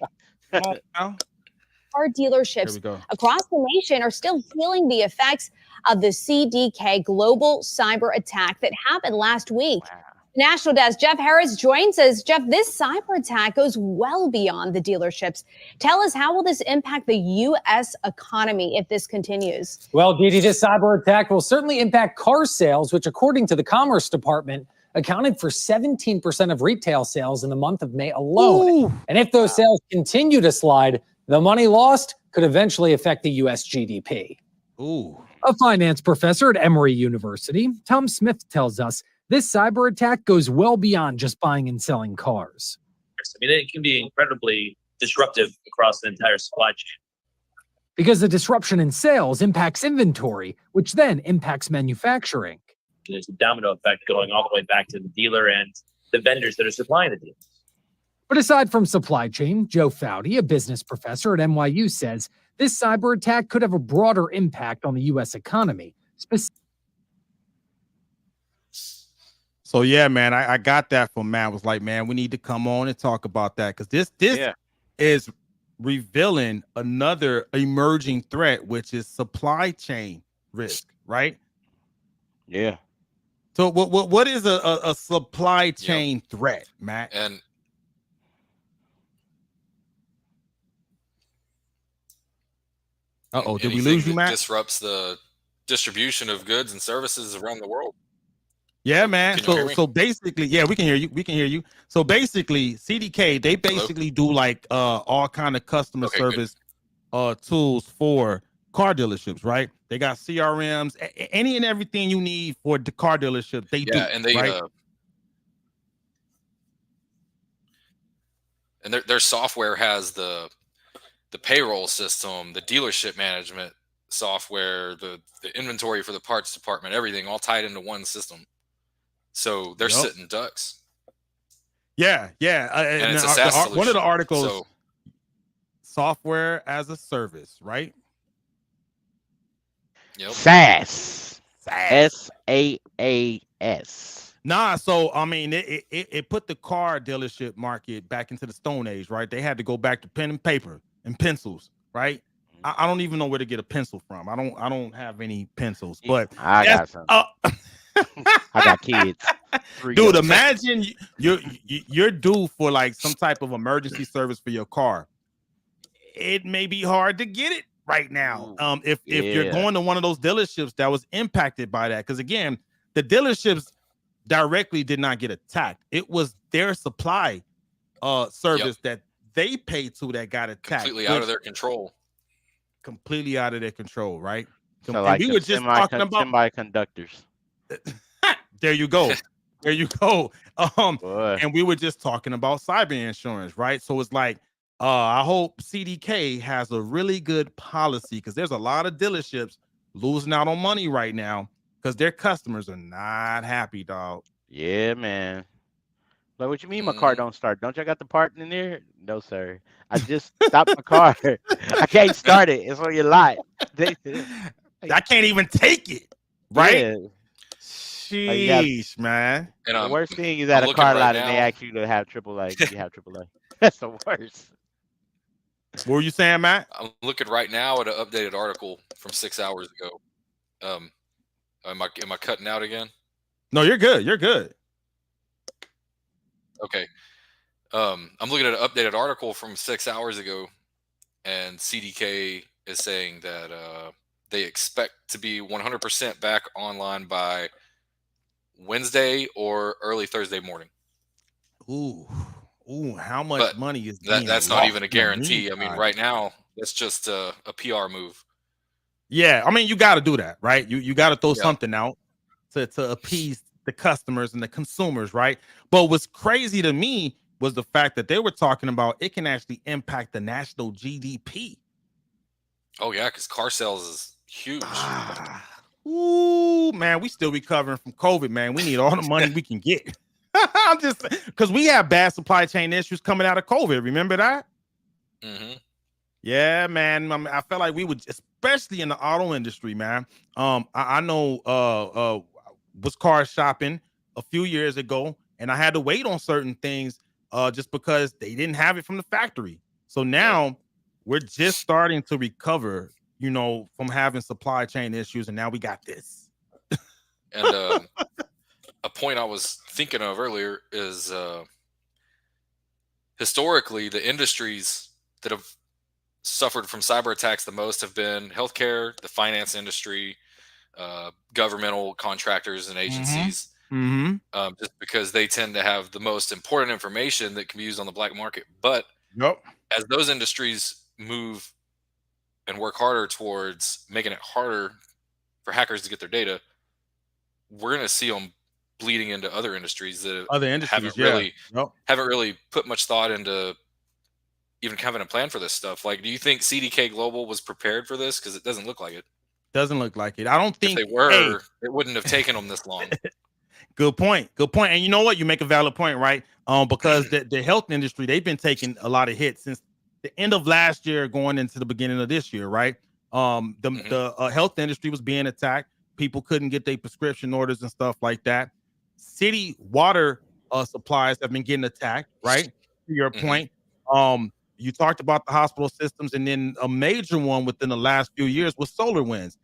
Car dealerships across the nation are still feeling the effects of the CDK global cyber attack that happened last week. Wow. National Desk Jeff Harris joins us. Jeff, this cyber attack goes well beyond the dealerships. Tell us, how will this impact the U.S. economy if this continues? Well, Didi, this cyber attack will certainly impact car sales, which, according to the Commerce Department, accounted for 17% of retail sales in the month of May alone. Ooh. And if those sales continue to slide, the money lost could eventually affect the U.S. GDP. Ooh. A finance professor at Emory University, Tom Smith, tells us this cyber attack goes well beyond just buying and selling cars. I mean, it can be incredibly disruptive across the entire supply chain. Because the disruption in sales impacts inventory, which then impacts manufacturing. There's a domino effect going all the way back to the dealer and the vendors that are supplying the dealers. But aside from supply chain, Joe Foudy, a business professor at NYU, says this cyber attack could have a broader impact on the U.S. economy. So yeah, man, I got that from Matt. Was like, man, we need to come on and talk about that, because this is revealing another emerging threat, which is supply chain risk, right? Yeah. So what is a supply chain threat, Matt? And did we lose you, Matt? Disrupts the distribution of goods and services around the world. Yeah, man. Can you hear me? So basically, yeah, we can hear you. We can hear you. So basically, CDK, they basically do like all kind of customer Okay, good. service tools for car dealerships, right? They got CRMs, any and everything you need for the car dealership, they do. Yeah, and they right? And their software has the payroll system, the dealership management software, the inventory for the parts department, everything all tied into one system. So they're Yup. sitting ducks. Yeah, yeah. And it's a now, SaaS solution. one of the articles, So, software as a service, right? yep. SaaS. SaaS. Nah, so I mean, it put the car dealership market back into the Stone Age, right? They had to go back to pen and paper and pencils, right? I don't even know where to get a pencil from. I don't have any pencils, but I got some. I got kids. Dude, imagine you're due for like some type of emergency service for your car. It may be hard to get it right now. If you're going to one of those dealerships that was impacted by that, because again, the dealerships directly did not get attacked. It was their supply service that they paid to that got attacked. Completely out of their control. Completely out of their control, right? So like we were just talking about semiconductors. There you go. There you go. And we were just talking about cyber insurance, right? So it's like, I hope CDK has a really good policy, because there's a lot of dealerships losing out on money right now because their customers are not happy, dog. Yeah, man. Like, what you mean my car don't start? Don't y'all got the part in there? No, sir. I just stopped my car. I can't start it. It's on your lot. I can't even take it, right? Yeah. Sheesh, man. And the worst thing is at a car lot and they ask you to have AAA. You have AAA. That's the worst. What were you saying, Matt? I'm looking right now at an updated article from 6 hours ago. Am I cutting out again? No, you're good. You're good. Okay. I'm looking at an updated article from 6 hours ago, and CDK is saying that they expect to be 100% back online by Wednesday or early Thursday morning. Ooh, how much money is that's not even a guarantee. I mean, right now, that's just a PR move. Yeah, I mean, you got to do that, right? You got to throw something out to appease the customers and the consumers, right? But what's crazy to me was the fact that they were talking about it can actually impact the national GDP. Oh yeah, because car sales is huge. Ooh, man, we still recovering from COVID, man. We need all the money we can get. I'm just because we have bad supply chain issues coming out of COVID. Remember that? Mm-hmm. Yeah, man. I felt like we would, especially in the auto industry, man. I know was car shopping a few years ago, and I had to wait on certain things just because they didn't have it from the factory. So now we're just starting to recover, you know, from having supply chain issues, and now we got this. And a point I was thinking of earlier is historically the industries that have suffered from cyber attacks the most have been healthcare, the finance industry, governmental contractors and agencies, just because they tend to have the most important information that can be used on the black market. But as those industries move and work harder towards making it harder for hackers to get their data, we're going to see them bleeding into other industries that haven't really put much thought into even having a plan for this stuff. Like, do you think CDK Global was prepared for this? Because it doesn't look like it. Doesn't look like it. I don't think if they were, it wouldn't have taken them this long. Good point. Good point. And you know what? You make a valid point, right? Because the health industry, they've been taking a lot of hits since the end of last year, going into the beginning of this year, right? The health industry was being attacked. People couldn't get their prescription orders and stuff like that. City water supplies have been getting attacked, right? To your point. You talked about the hospital systems, and then a major one within the last few years was SolarWinds.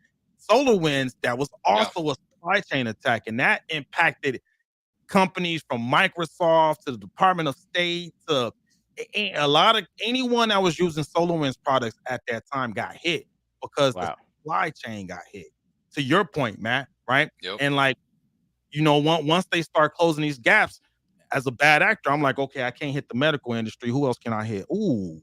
SolarWinds, that was also a supply chain attack, and that impacted companies from Microsoft to the Department of State to a lot of anyone that was using SolarWinds products at that time got hit because the supply chain got hit. to your point, Matt, right? Yep. And like, once they start closing these gaps, as a bad actor, I'm like, okay, I can't hit the medical industry. Who else can I hit? Ooh,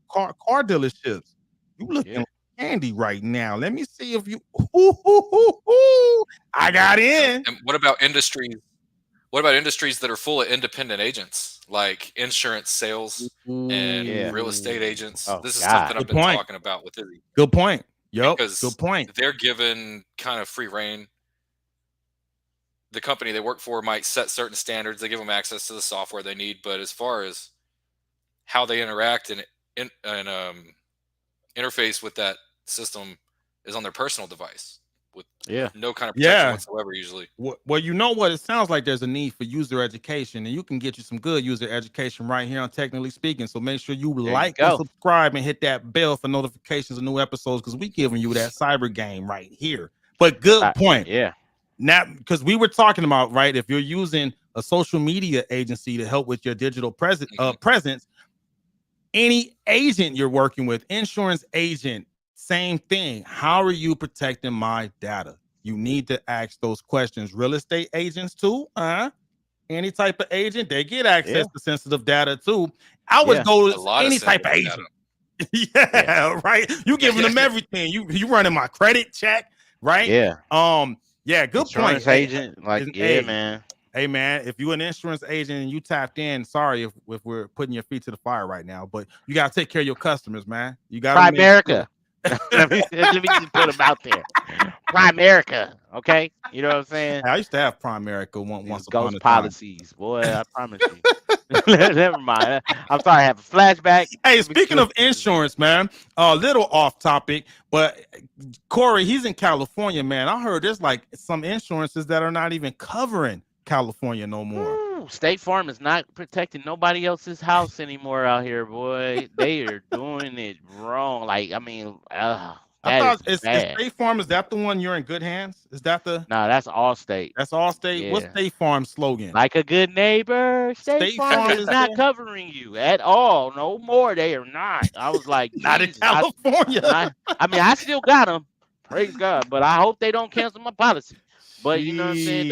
car dealerships. You looking Yeah. like candy right now. Let me see if you. Ooh, I got in. And what about industries? What about industries that are full of independent agents, like insurance sales and Yeah. real estate agents? Oh, This is God. something I've Good been point. talking about with Izzy. Good point. Yep. Because Good point. they're given kind of free reign. The company they work for might set certain standards. They give them access to the software they need, but as far as how they interact and interface with that system is on their personal device with no kind of protection Yeah. whatsoever usually. Well, you know what? It sounds like there's a need for user education, and you can get you some good user education right here on Technically Speaking. So make sure you like and go. subscribe and hit that bell for notifications of new episodes, because we giving you that cyber game right here. But good point. Yeah. Now, because we were talking about, right, if you're using a social media agency to help with your digital presence, any agent you're working with, insurance agent, same thing. How are you protecting my data? You need to ask those questions. Real estate agents too, any type of agent, they get access to sensitive data too. I would go to any type of agent. Right. You giving them everything. You running my credit check, right? Yeah. Yeah, good Insurance point. agent, man. Hey man, if you're an insurance agent and you tapped in, sorry if we're putting your feet to the fire right now, but you gotta take care of your customers, man. You gotta Primerica. let me just put them out there. Primerica, okay? You know what I'm saying? I used to have Primerica once upon ghost a time. policies, boy. I promise you. Never mind. I'm sorry. I have a flashback. Hey, speaking of insurance, man, a little off topic, but Corey, he's in California, man. I heard there's like some insurances that are not even covering California no more. Ooh, State Farm is not protecting nobody else's house anymore out here, boy. They are doing it wrong. Like, I mean, I thought is State Farm, is that the one you're in good hands? Is that the? No, that's Allstate. That's Allstate. Yeah. What's State Farm's slogan? Like a good neighbor, State Farm is not covering you at all. No more. They are not. I was like, not in California. I mean, I still got them. Praise God. But I hope they don't cancel my policy. But you know what I'm saying?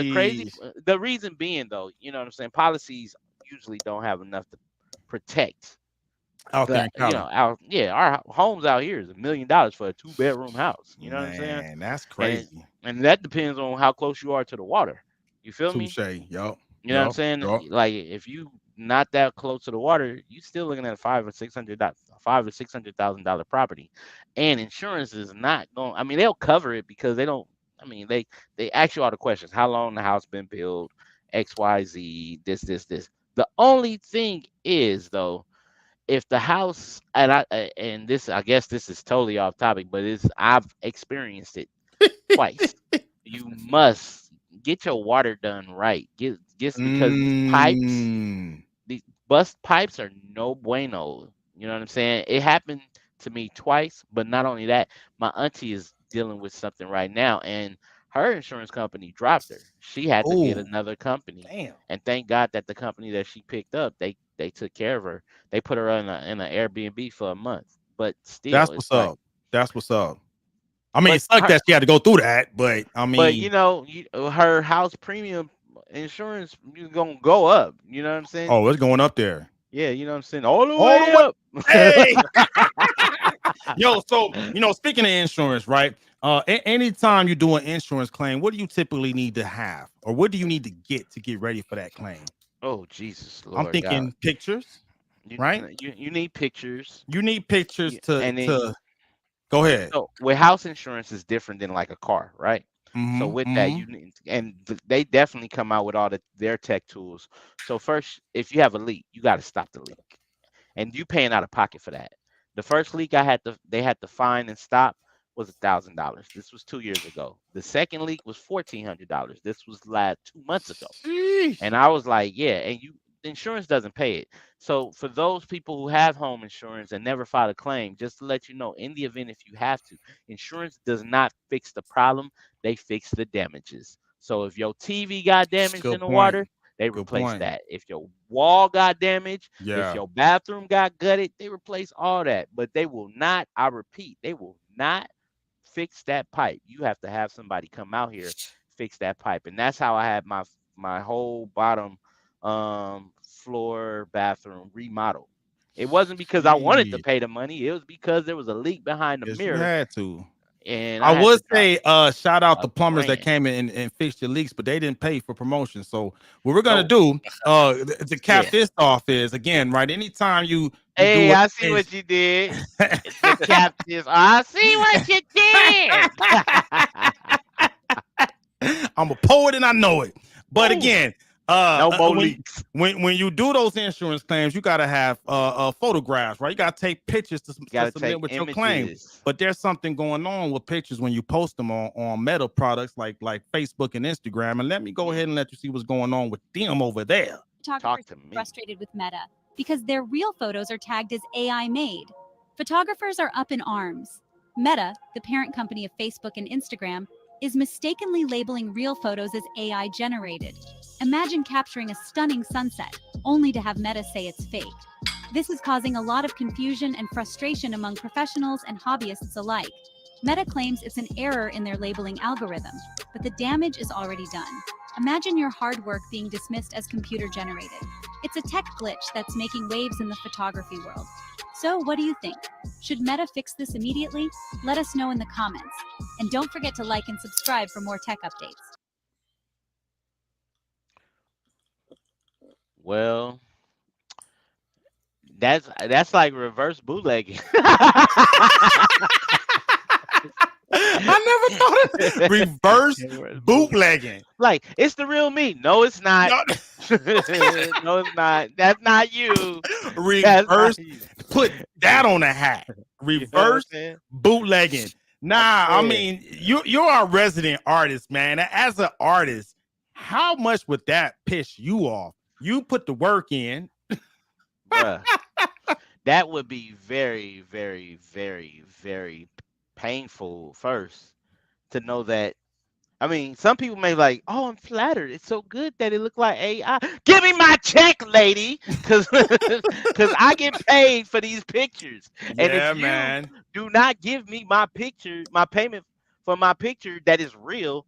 The reason being though, you know what I'm saying? Policies usually don't have enough to protect. Out there in California. Our homes out here is $1 million for a 2-bedroom house. You know what I'm saying? Man, that's crazy. And that depends on how close you are to the water. You feel me? Yup. You know what I'm saying? Like if you not that close to the water, you still looking at $500,000 or $600,000 property, and insurance is not going. I mean, they'll cover it because they don't. I mean, they ask you all the questions: how long the house been built, X, Y, Z, this. The only thing is though, if the house and this, I guess this is totally off topic, but I've experienced it twice. You must get your water done right. Because these bust pipes are no bueno. You know what I'm saying? It happened to me twice, but not only that, my auntie is dealing with something right now, and her insurance company dropped her. She had to get another company. Damn. And thank God that the company that she picked up, they took care of her. They put her in an Airbnb for a month. But still, that's what's up. That's what's up. I mean, it sucked that she had to go through that, but I mean, but you know, her house premium insurance is gonna go up. You know what I'm saying? Oh, it's going up there. Yeah, you know what I'm saying? All the way up. Hey! Yo, so speaking of insurance, right? Anytime you do an insurance claim, what do you typically need to have, or what do you need to get ready for that claim? Oh, Jesus, Lord I'm thinking God. Pictures, right? You need pictures. You need pictures to go ahead. So with house insurance is different than like a car, right? So with that, you need, and they definitely come out with all their tech tools. So first, if you have a leak, you got to stop the leak, and you paying out of pocket for that. The first leak they had to find and stop was $1,000. This was 2 years ago. The second leak was $1,400. This was 2 months ago. Jeez. And I was like, yeah, and the insurance doesn't pay it. So for those people who have home insurance and never filed a claim, just to let you know, in the event if you have to, insurance does not fix the problem. They fix the damages. So if your TV got damaged in the water, they replace that. If your wall got damaged, if your bathroom got gutted, they replace all that. But they will not, I repeat, they will not fix that pipe, you have to have somebody come out here fix that pipe, and that's how I had my whole bottom floor bathroom remodeled. It wasn't because I wanted to Shit. pay the money; it was because there was a leak behind the Yes, you mirror, had to. and I I had would to drop say, shout out the plumbers that $1,000. came in and fixed your leaks, but they didn't pay for promotion. So what we're gonna No, do, to cap yeah. this off is again, right? Anytime you Hey, do I see what you did. The captives. I see what you did. I'm a poet and I know it. But Ooh. again, No more leaks. when you do those insurance claims, you gotta have photographs, right? You gotta take pictures to Gotta submit take with your claim. images. But there's something going on with pictures when you post them on Meta products like Facebook and Instagram. And let me go ahead and let you see what's going on with them over there. Talk to me. Frustrated with Meta because their real photos are tagged as AI made. Photographers are up in arms. Meta, the parent company of Facebook and Instagram, is mistakenly labeling real photos as AI generated. Imagine capturing a stunning sunset, only to have Meta say it's fake. This is causing a lot of confusion and frustration among professionals and hobbyists alike. Meta claims it's an error in their labeling algorithm, but the damage is already done. Imagine your hard work being dismissed as computer generated. It's a tech glitch that's making waves in the photography world. So what do you think? Should Meta fix this immediately? Let us know in the comments. And don't forget to like and subscribe for more tech updates. Well, that's like reverse bootlegging. I never thought of reverse bootlegging. Like, it's the real me. No, it's not. No. No, it's not. That's not you. That's Reverse, not you. put that on a hat. You know what I'm Reverse saying? bootlegging. Nah, I saying. mean, you're our resident artist, man. As an artist, how much would that piss you off? You put the work in. Bruh. That would be very, very, very, very painful first to know that. I mean, some people may be like, oh, I'm flattered. It's so good that it looked like AI. Give me my check, lady, because I get paid for these pictures. And Yeah, if you man. do not give me my picture, my payment for my picture that is real,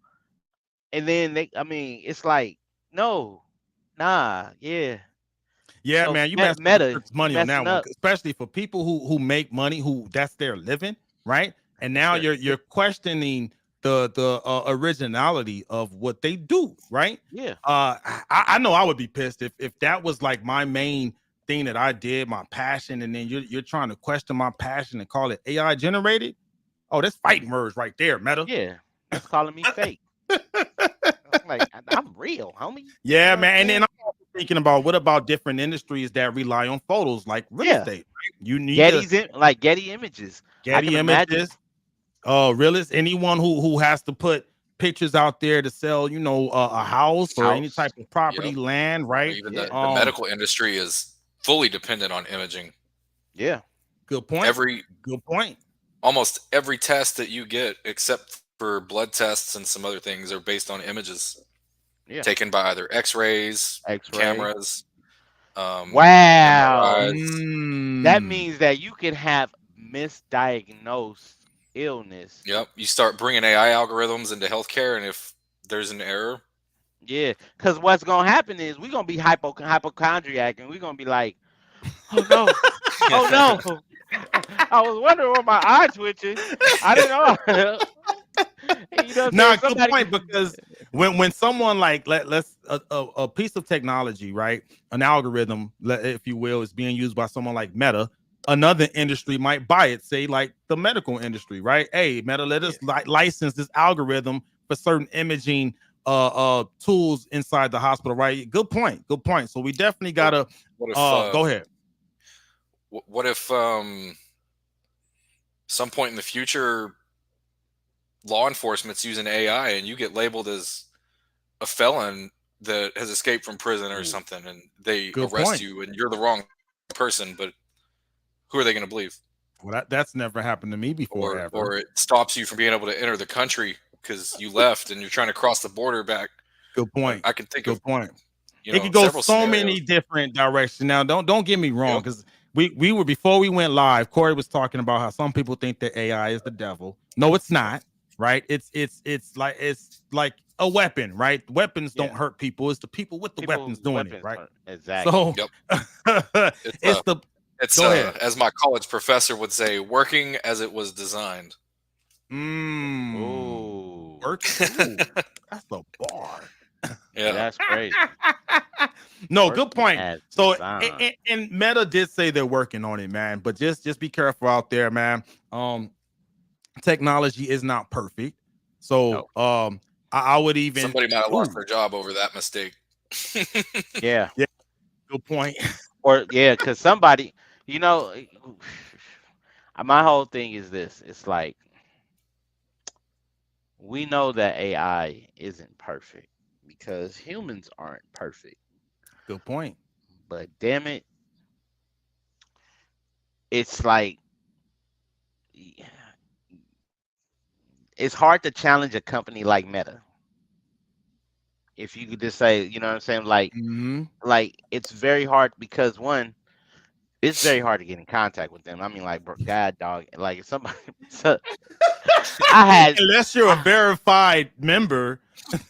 and then it's like, no, nah, yeah. Yeah, So man, you Meta, messing money you on that messing one, up. especially for people who make money, who that's their living, right? And now Sure. you're questioning the originality of what they do, right? Yeah. I know I would be pissed if that was like my main thing that I did, my passion, and then you're trying to question my passion and call it AI generated. Oh, that's fighting words right there, Meta. Yeah. That's calling me fake. I'm like, I'm real, homie. Yeah, You know what man. I'm And then saying? I'm also thinking about what about different industries that rely on photos, like real Yeah. estate. Right? You need Getty Images. I Getty can imagine. Images. Realist, anyone who has to put pictures out there to sell, a house or any type of property, Yep. land, Or right? even Yeah. the medical industry is fully dependent on imaging. Yeah. Good point. Good point. Almost every test that you get, except for blood tests and some other things, are based on images taken by either X-rays, cameras. Wow. MRIs. That means that you can have misdiagnosed illness. Yep. You start bringing AI algorithms into healthcare, and if there's an error, Yeah, because what's gonna happen is we're gonna be hypochondriac, and we're gonna be like, oh no, oh no. I was wondering why my eye twitching. I didn't know. No, good point, because when someone like let's a piece of technology, right, an algorithm, if you will, is being used by someone like Meta, another industry might buy it, say like the medical industry, right? Hey, Meta, let us license this algorithm for certain imaging tools inside the hospital, right? Good point. So we definitely gotta go ahead. What if some point in the future law enforcement's using AI and you get labeled as a felon that has escaped from prison or something, and they arrest you and you're the wrong person, but who are they going to believe? Well, that's never happened to me before. Or it stops you from being able to enter the country because you left and you're trying to cross the border back. Good point. I can think Good point. You know, it could go several so scenarios. many different directions. Now, don't get me wrong, because we were before we went live. Corey was talking about how some people think that AI is the devil. No, it's not. Right? It's like a weapon. Right? Weapons don't hurt people. It's the people with the weapons doing it. Right? Exactly. So Yep. it's the It's go ahead. as my college professor would say, working as it was designed. Ooh. Working. Ooh, that's a bar. Yeah. That's crazy. No, good Working point. as So designed. and Meta did say they're working on it, man. But just be careful out there, man. Technology is not perfect. So I would even Somebody might have lost their job over that mistake. Yeah. Yeah. Good point. Or because somebody, you know, my whole thing is this. It's like we know that AI isn't perfect because humans aren't perfect. Good point. But damn it, it's like it's hard to challenge a company like Meta. If you could just say, you know what I'm saying, like it's very hard because one, it's very hard to get in contact with them. I mean, like, bro, God, dog, like if somebody, so, I had unless you're a verified member,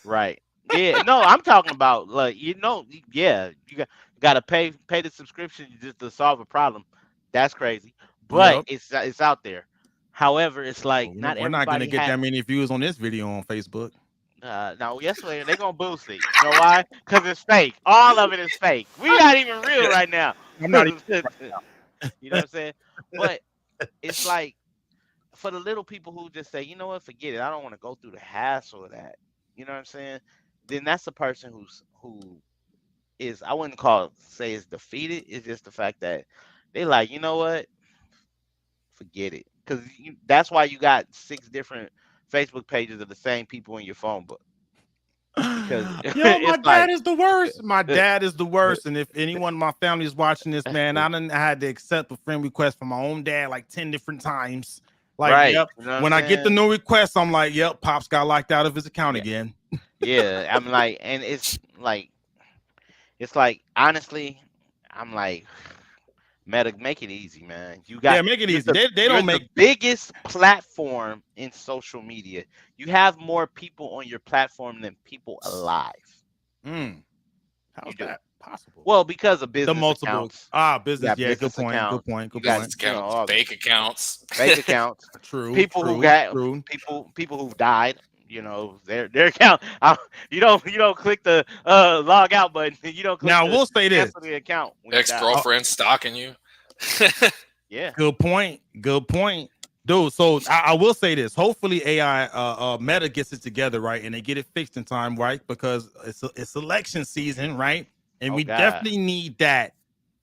right? Yeah, no, I'm talking about like you got to pay the subscription just to solve a problem. That's crazy, but Yep. it's out there. However, it's like We're not not gonna everybody get has. that many views on this video on Facebook. No, yes, they're gonna boost it. You know why? Because it's fake. All of it is fake. We're not even real right now. I'm not even You know what I'm saying? But it's like for the little people who just say, you know what, forget it. I don't want to go through the hassle of that. You know what I'm saying? Then that's a person who is, I wouldn't say is defeated. It's just the fact that they like, you know what, forget it. Because that's why you got 6 different Facebook pages of the same people in your phone book. Because yo, my it's dad like is the worst. My dad is the worst. And if anyone in my family is watching this, man, I had to accept a friend request from my own dad like 10 different times. Like, right. yep. You know what When I'm I get the saying? new request, I'm like, yep, Pops got locked out of his account Yeah. again. Yeah. I'm like, and it's like honestly, I'm like, Meta, make it easy, man. Yeah, make it easy. They You're don't the make biggest platform in social media. You have more people on your platform than people alive. How's You do. that possible? Well, because of The business multiple accounts. business. You got Yeah, good business point. Good accounts. point. You Good got, point. you know, all Fake accounts. fake accounts. True. People True. who got True. people who've died. You know, their account. You don't click the log out button. You don't click Now the we'll say this. cancel the account when you die. Ex-girlfriend stalking you. Yeah. Good point. Good point. Dude, so I will say this. Hopefully AI Meta gets it together, right? And they get it fixed in time, right? Because it's election season, right? And Oh we God. definitely need that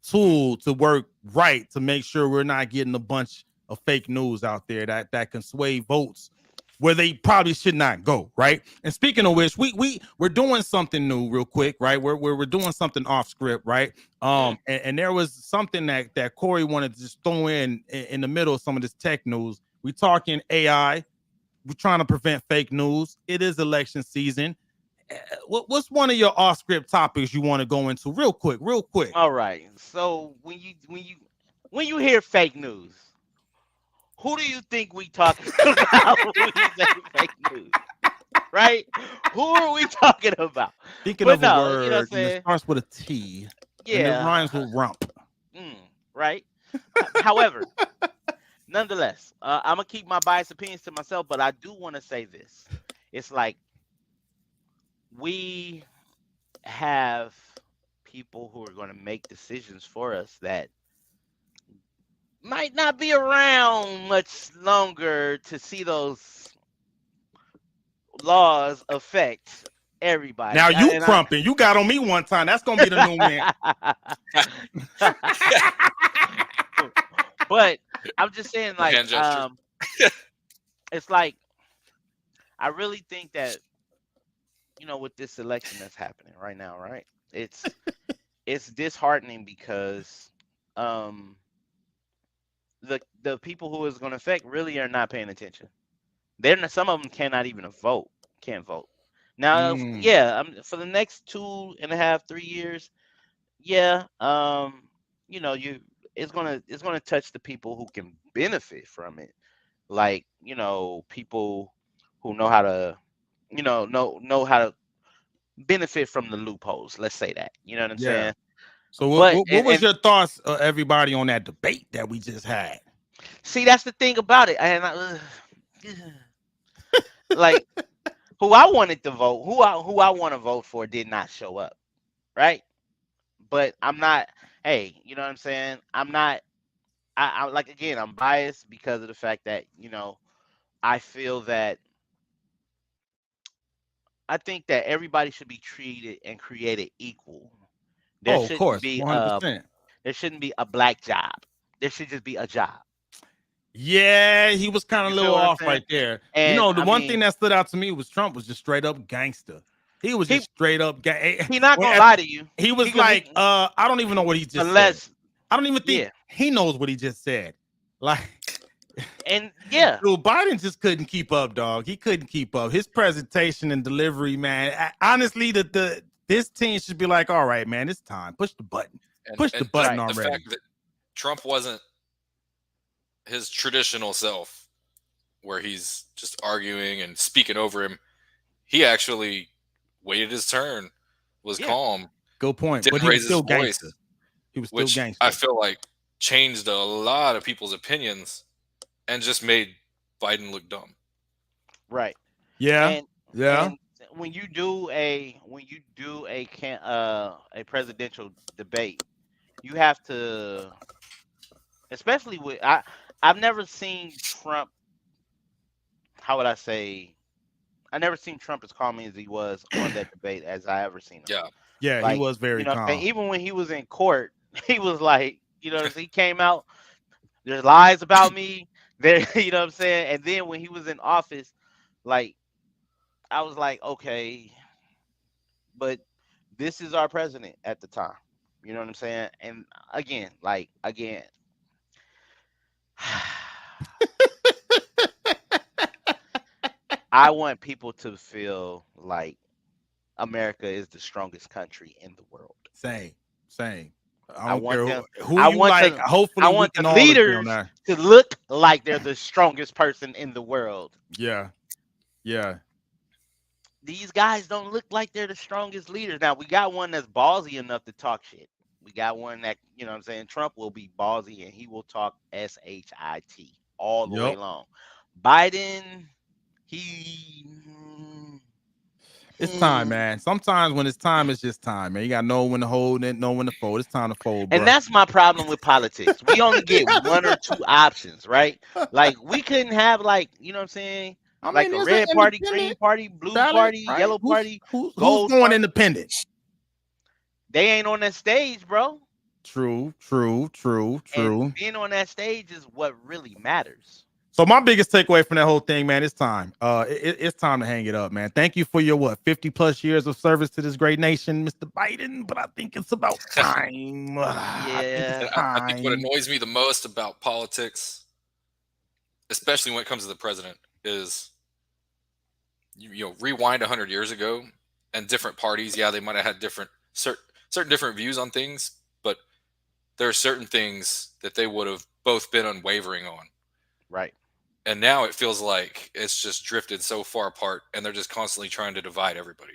tool to work right to make sure we're not getting a bunch of fake news out there that can sway votes where they probably should not go, right? And speaking of which, we're doing something new real quick, right? We're doing something off script, right? And there was something that Corey wanted to just throw in the middle of some of this tech news. We talking AI. We're trying to prevent fake news. It is election season. What's one of your off script topics you want to go into real quick? All right. So when you hear fake news, who do you think we talking about when we say fake news? Right? Who are we talking about? Thinking But of a no, word you know what I'm and it saying? starts with a T and it Yeah. rhymes with rump. Right. However, nonetheless, I'm gonna keep my biased opinions to myself, but I do want to say this. It's like we have people who are going to make decisions for us that might not be around much longer to see those laws affect everybody. Now you crumping. You got on me one time. That's gonna be the new man. But I'm just saying, like, Hand gesture. it's like I really think that with this election that's happening right now, right? It's disheartening because the people who it's going to affect really are not paying attention. Some of them can't vote. Now, yeah, for the next 2.5, 3 years, yeah, gonna touch the people who can benefit from it, like people who know how to know how to benefit from the loopholes. Let's say that. You know what I'm Yeah. saying? So But what was your thoughts, everybody, on that debate that we just had? see, that's the thing about it, and like who I wanted to vote, who I want to vote for, did not show up, right? But I'm not. Hey, you know what I'm saying? I'm not. I like, again, I'm biased because of the fact that I feel that I think that everybody should be treated and created equal. There Oh, of shouldn't course, be 100%. a black job. There should just be a job. Yeah, he was kind of You a feel little what I'm off saying? right there. And The I one thing mean, that stood out to me was Trump was just straight up gangster. He was he just straight up he not gonna lie to you. he was He gonna like, he I don't even know what he just said. unless I don't even think yeah, he knows what he just said. Like, and yeah, dude, Biden just couldn't keep up, dog. He couldn't keep up. His presentation and delivery, man. Honestly, this team should be like, all right, man, it's time. Push the button. Push the button right. The already. fact that Trump wasn't his traditional self, where he's just arguing and speaking over him, he actually waited his turn, was Yeah. calm, Good point. didn't But he was raise his still voice, gangster. He was still which gangster. I feel like changed a lot of people's opinions and just made Biden look dumb. Right. Yeah. And Yeah. and when you do a a presidential debate, you have to, especially with I've never seen Trump. How would I say? I never seen Trump as calm as he was on that debate as I ever seen him. Yeah. Yeah, he Like, was very calm. even when he was in court, he was like, he came out, there's lies about me. There, you know what I'm saying? And then when he was in office, like, I was like, okay, but this is our president at the time. You know what I'm saying? And again, I want people to feel like America is the strongest country in the world. Same. I I don't want care them. who I you want like. the. Hopefully, I we want can the all agree on leaders that. to look like they're the strongest person in the world. Yeah. Yeah. These guys don't look like they're the strongest leaders. Now, we got one that's ballsy enough to talk shit. We got one that, you know what I'm saying, Trump will be ballsy and he will talk shit all the way Yep. long. Biden, he It's time, man. Sometimes when it's time, it's just time, man. You gotta know when to hold and know when to fold. It's time to fold, bro. And that's my problem with politics. We only get one or two options, right? Like, we couldn't have, like, you know what I'm saying? I Like mean, a there's an red party, green independent party, blue ballot, party, right? yellow party, Who's gold going party. independent? They ain't on that stage, bro. True. And being on that stage is what really matters. So my biggest takeaway from that whole thing, man, it's time. It's time to hang it up, man. Thank you for your 50 plus years of service to this great nation, Mr. Biden. But I think it's about time. Yeah. I think what annoys me the most about politics, especially when it comes to the president, is you rewind 100 years ago and different parties, yeah, they might have had certain different views on things, but there are certain things that they would have both been unwavering on. Right. And now it feels like it's just drifted so far apart, and they're just constantly trying to divide everybody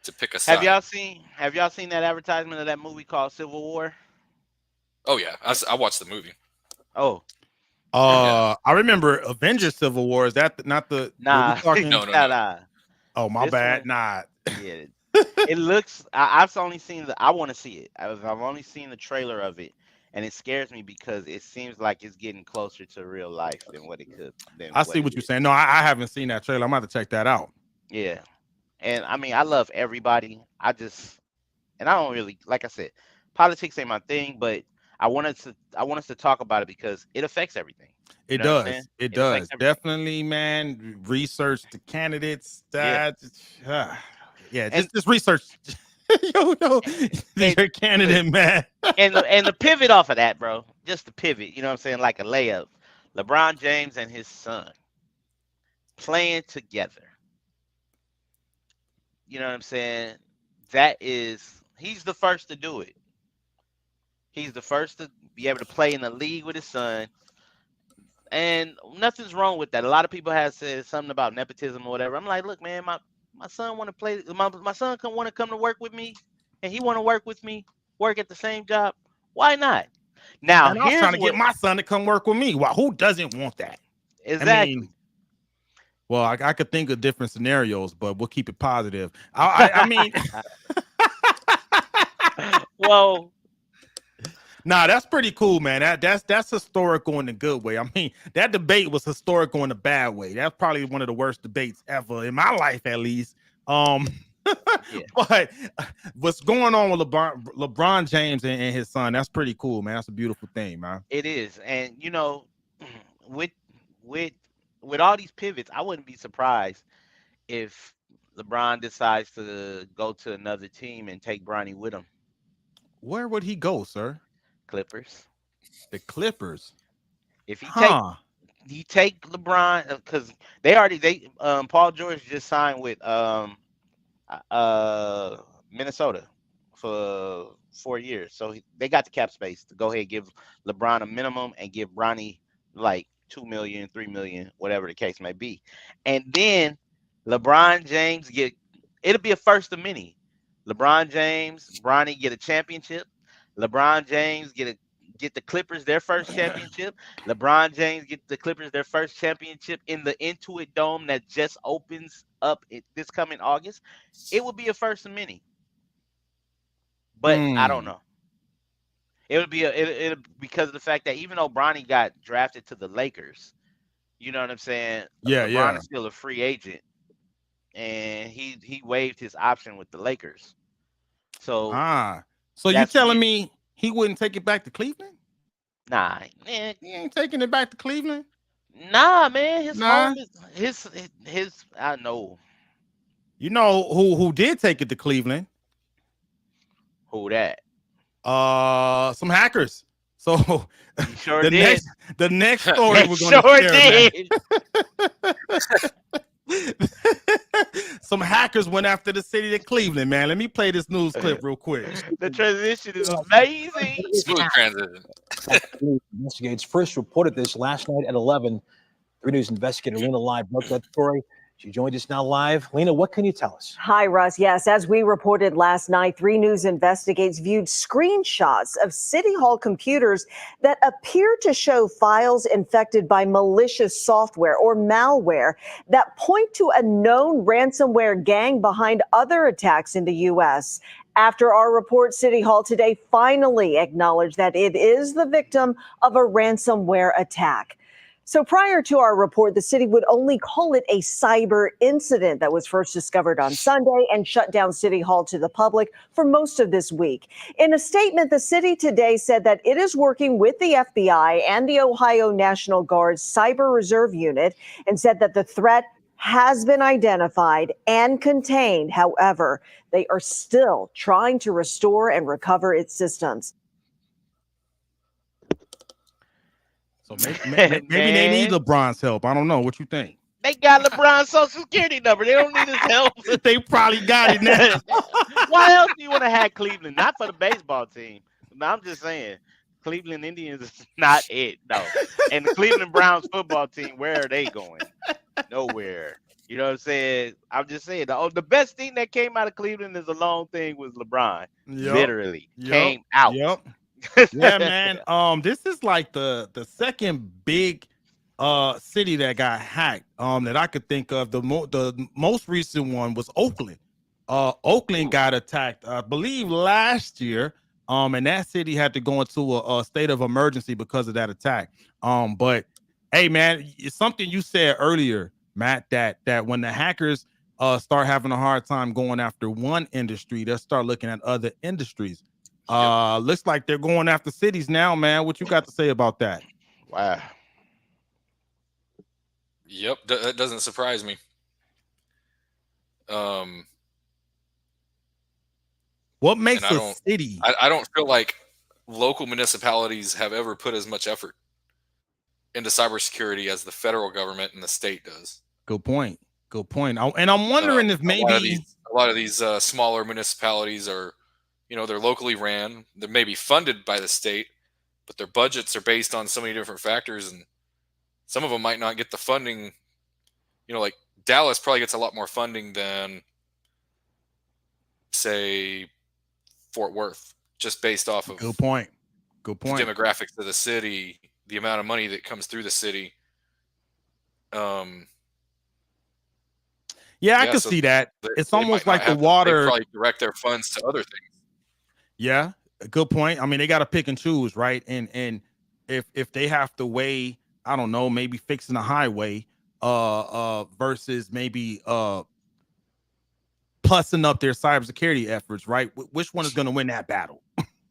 to pick a side. Have y'all seen that advertisement of that movie called Civil War? Oh yeah, I watched the movie. Oh. I remember Avengers Civil War. Is that not the Nah. No. Nah. Oh, my This bad. one- Nah. Yeah. It looks. I've only seen I want to see it. I've only seen the trailer of it, and it scares me because it seems like it's getting closer to real life than what it could. I see what you're saying. No, I haven't seen that trailer. I'm about to check that out. Yeah, and I mean, I love everybody. I don't really, like I said, politics ain't my thing, but I want us to talk about it because it affects everything. It know what I'm does. saying? It It does. affects everything. Definitely, man. Research the candidates. Yeah. Just research. Yo, your candidate, man. and the pivot off of that, bro. Just the pivot, you know what I'm saying? Like a layup. LeBron James and his son playing together. You know what I'm saying? He's the first to do it. He's the first to be able to play in the league with his son. And nothing's wrong with that. A lot of people have said something about nepotism or whatever. I'm like, look, man, my son want to play. My son want to come to work with me, and he want to work with me, work at the same job. Why not? Now, And I was here's trying to what get my son to come work with me. Why? Who doesn't want that? exactly. I mean, well, I could think of different scenarios, but we'll keep it positive. I mean, well, nah, that's pretty cool, man. That's historical in a good way. I mean, that debate was historical in a bad way. That's probably one of the worst debates ever in my life, at least. yeah. But what's going on with LeBron James and his son? That's pretty cool, man. That's a beautiful thing, man. It is, and you know, with all these pivots, I wouldn't be surprised if LeBron decides to go to another team and take Bronny with him. Where would he go, sir? Clippers. The Clippers. If he take LeBron, because Paul George just signed with Minnesota for 4 years, so they got the cap space to go ahead and give LeBron a minimum and give Bronny like $2 million, $3 million, whatever the case may be, and then LeBron James it'll be a first of many. LeBron James, Bronny get a championship. LeBron James get the Clippers their first championship. LeBron James get the Clippers their first championship in the Intuit Dome that just opens up this coming August. It will be a first of many. But I don't know. It would be it'll because of the fact that even though Bronny got drafted to the Lakers, you know what I'm saying? Yeah, LeBron is still a free agent, and he waived his option with the Lakers. So so you telling me he wouldn't take it back to Cleveland? Nah, man, he ain't taking it back to Cleveland. Nah, man, his home is his. I know. You know who did take it to Cleveland? Who that? Some hackers. So sure the next story we're going to share. Some hackers went after the city of Cleveland, man. Let me play this news clip real quick. The transition is amazing. Smooth transition. Investigates first reported this last night at 11. 3 News investigator Lena Live broke that story. She joined us now live. Lena, what can you tell us? Hi, Russ. Yes, as we reported last night, 3 News investigates viewed screenshots of City Hall computers that appear to show files infected by malicious software or malware that point to a known ransomware gang behind other attacks in the U.S. After our report, City Hall today finally acknowledged that it is the victim of a ransomware attack. So prior to our report, the city would only call it a cyber incident that was first discovered on Sunday and shut down City Hall to the public for most of this week. In a statement, the city today said that it is working with the FBI and the Ohio National Guard's Cyber Reserve Unit and said that the threat has been identified and contained. However, they are still trying to restore and recover its systems. So maybe they need LeBron's help. I don't know. What you think? They got LeBron's social security number. They don't need his help. They probably got it now. Why else do you want to hack Cleveland? Not for the baseball team. No, I'm just saying. Cleveland Indians is not it. No. And the Cleveland Browns football team, where are they going? Nowhere. You know what I'm saying? I'm just saying. The best thing that came out of Cleveland is a long thing was LeBron. Literally. Came out. Yeah, man. This is like the second big city that got hacked that I could think of. The most recent one was Oakland. Oakland got attacked, I believe, last year. And that city had to go into a state of emergency because of that attack. But hey, man, it's something you said earlier, Matt, that when the hackers start having a hard time going after one industry, they'll start looking at other industries. Looks like they're going after cities now, man. What you got to say about that? Wow. Yep, that doesn't surprise me. What makes a city? I don't feel like local municipalities have ever put as much effort into cybersecurity as the federal government and the state does. Good point. And I'm wondering if maybe a lot of these smaller municipalities are, they're locally ran. They may be funded by the state, but their budgets are based on so many different factors, and some of them might not get the funding. Like Dallas probably gets a lot more funding than, say, Fort Worth, just based off of Good point. the demographics of the city, the amount of money that comes through the city. Yeah, I can see that. It's almost like the water. They probably direct their funds to other things. Yeah, good point. I mean, they got to pick and choose, right? And if they have to weigh, I don't know, maybe fixing a highway, versus maybe plussing up their cybersecurity efforts, right? Which one is going to win that battle?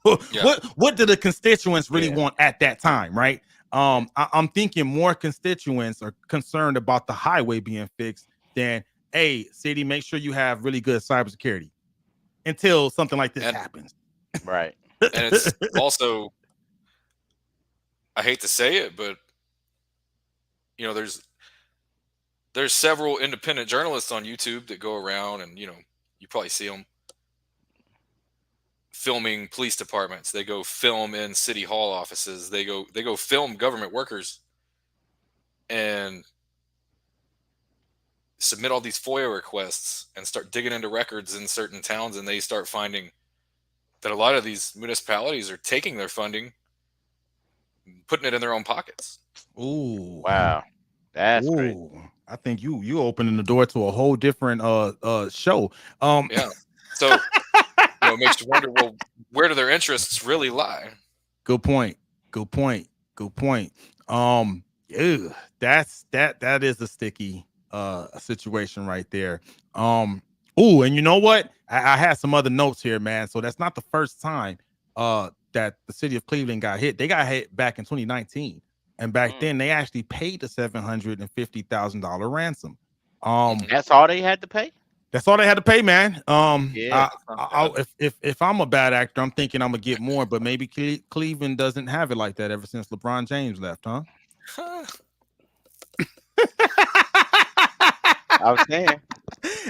What do the constituents really want at that time, right? I'm thinking more constituents are concerned about the highway being fixed than, hey, city, make sure you have really good cybersecurity until something like this happens. Right. And it's also, I hate to say it, but there's several independent journalists on YouTube that go around, and you probably see them filming police departments. They go film in city hall offices. They go film government workers and submit all these FOIA requests and start digging into records in certain towns, and they start finding that a lot of these municipalities are taking their funding, putting it in their own pockets. Ooh. Wow. That's great. I think you opening the door to a whole different show. Yeah. So it makes you wonder, well, where do their interests really lie? Good point. Ew, that is a sticky situation right there. And you know what? I had some other notes here, man. So that's not the first time that the city of Cleveland got hit. They got hit back in 2019. And back then they actually paid the $750,000 ransom. That's all they had to pay? That's all they had to pay, man. Yeah. If I'm a bad actor, I'm thinking I'm gonna get more, but maybe Cleveland doesn't have it like that ever since LeBron James left, huh? I was saying.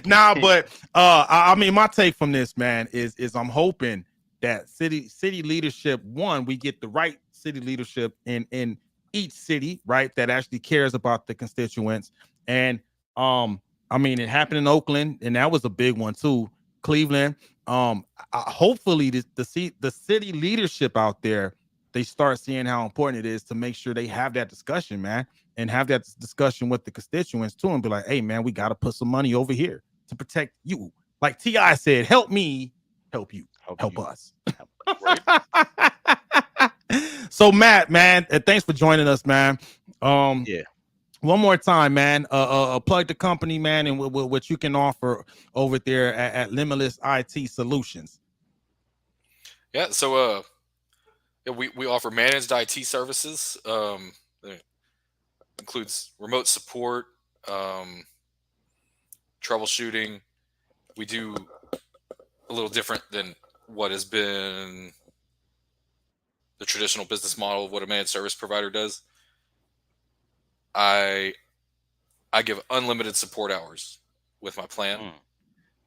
Nah, but I mean, my take from this, man, is I'm hoping that city leadership, we get the right city leadership in each city, right, that actually cares about the constituents. And I mean, it happened in Oakland, and that was a big one too. Cleveland. Hopefully the city leadership out there, they start seeing how important it is to make sure they have that discussion, man, and have that discussion with the constituents too, and be like, hey, man, we got to put some money over here to protect you. Like T.I. said, help me, help you, help us. So Matt, man, thanks for joining us, man. One more time, man. Plug the company, man, and what you can offer over there at Limitless IT Solutions. Yeah, so we offer managed IT services. It includes remote support, troubleshooting. We do a little different than what has been the traditional business model of what a managed service provider does. I give unlimited support hours with my plan.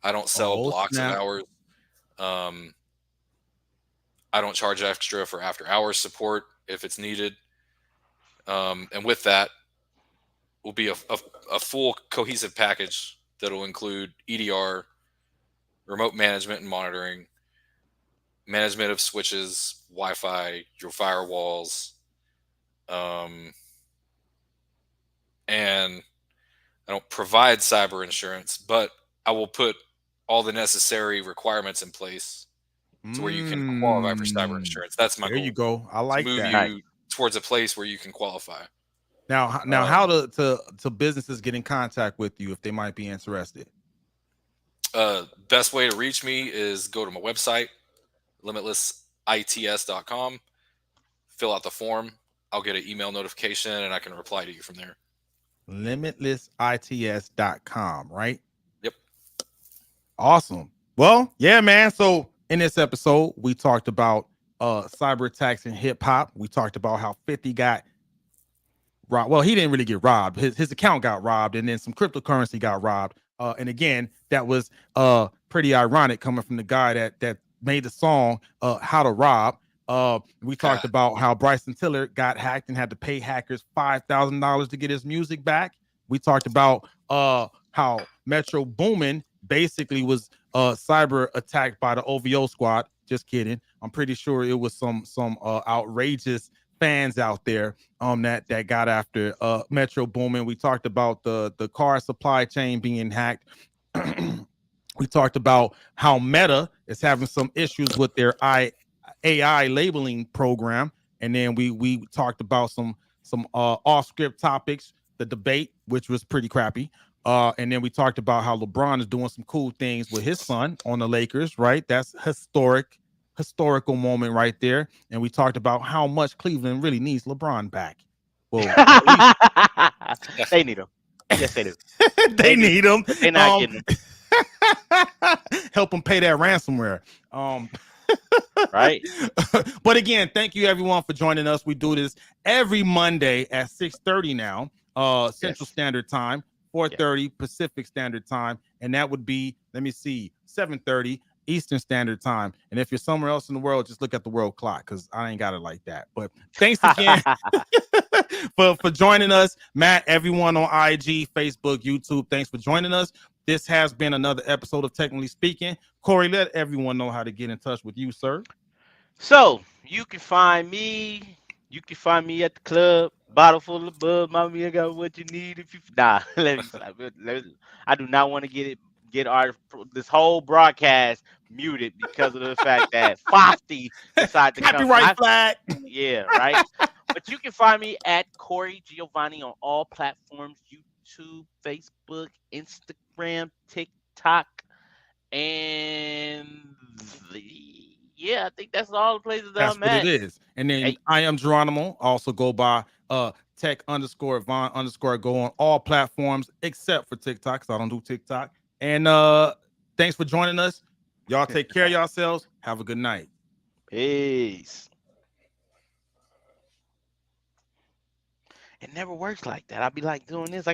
I don't sell blocks of hours. I don't charge extra for after hours support if it's needed. And with that will be a full cohesive package that will include EDR, remote management and monitoring, management of switches, Wi-Fi, your firewalls, and I don't provide cyber insurance, but I will put all the necessary requirements in place to where you can qualify for cyber insurance. That's my goal. There you go. I like to move that. you towards a place where you can qualify. Now, how to businesses get in contact with you if they might be interested? Best way to reach me is go to my website, limitlessits.com, fill out the form. I'll get an email notification and I can reply to you from there. Limitlessits.com, right? Yep. Awesome. Well, yeah, man. So in this episode, we talked about cyber attacks in hip hop. We talked about how 50 got robbed. Well, he didn't really get robbed. His account got robbed, and then some cryptocurrency got robbed. And again, that was pretty ironic coming from the guy that made the song How to Rob. We talked about how Bryson Tiller got hacked and had to pay hackers $5,000 to get his music back. We talked about how Metro Boomin basically was cyber attacked by the OVO squad. Just kidding. I'm pretty sure it was some outrageous fans out there that got after Metro Boomin. We talked about the car supply chain being hacked. We talked about how Meta is having some issues with their AI labeling program, and then we talked about some off script topics, the debate, which was pretty crappy. And then we talked about how LeBron is doing some cool things with his son on the Lakers, right? That's historical moment right there. And we talked about how much Cleveland really needs LeBron back. Well, they need him. Yes, they do. they need him. They're not getting him. Help them pay that ransomware. Right. But again, thank you everyone for joining us. We do this every Monday at 6:30 now, Central Standard Time, 4:30 Pacific Standard Time, and that would be, let me see, 7:30 Eastern Standard Time. And if you're somewhere else in the world, just look at the world clock, because I ain't got it like that. But thanks again for joining us, Matt, everyone on IG, Facebook, YouTube. Thanks for joining us. This has been another episode of Technically Speaking. Corey, let everyone know how to get in touch with you, sir. So you can find me. You can find me at the club, bottle full of bub. Mommy, I got what you need. If you let me stop. I do not want to get this whole broadcast muted because of the fact that Fofty decided to copyright flag. Yeah, right. But you can find me at Corey Giovanni on all platforms: YouTube, Facebook, Instagram, TikTok, and I think that's all the places that's I'm what at. it is. And then I am Geronimo. Also go by tech_Von_ go on all platforms except for TikTok, because I don't do TikTok. And thanks for joining us. Y'all take care of yourselves. Have a good night. Peace. It never works like that. I'll be like doing this. I got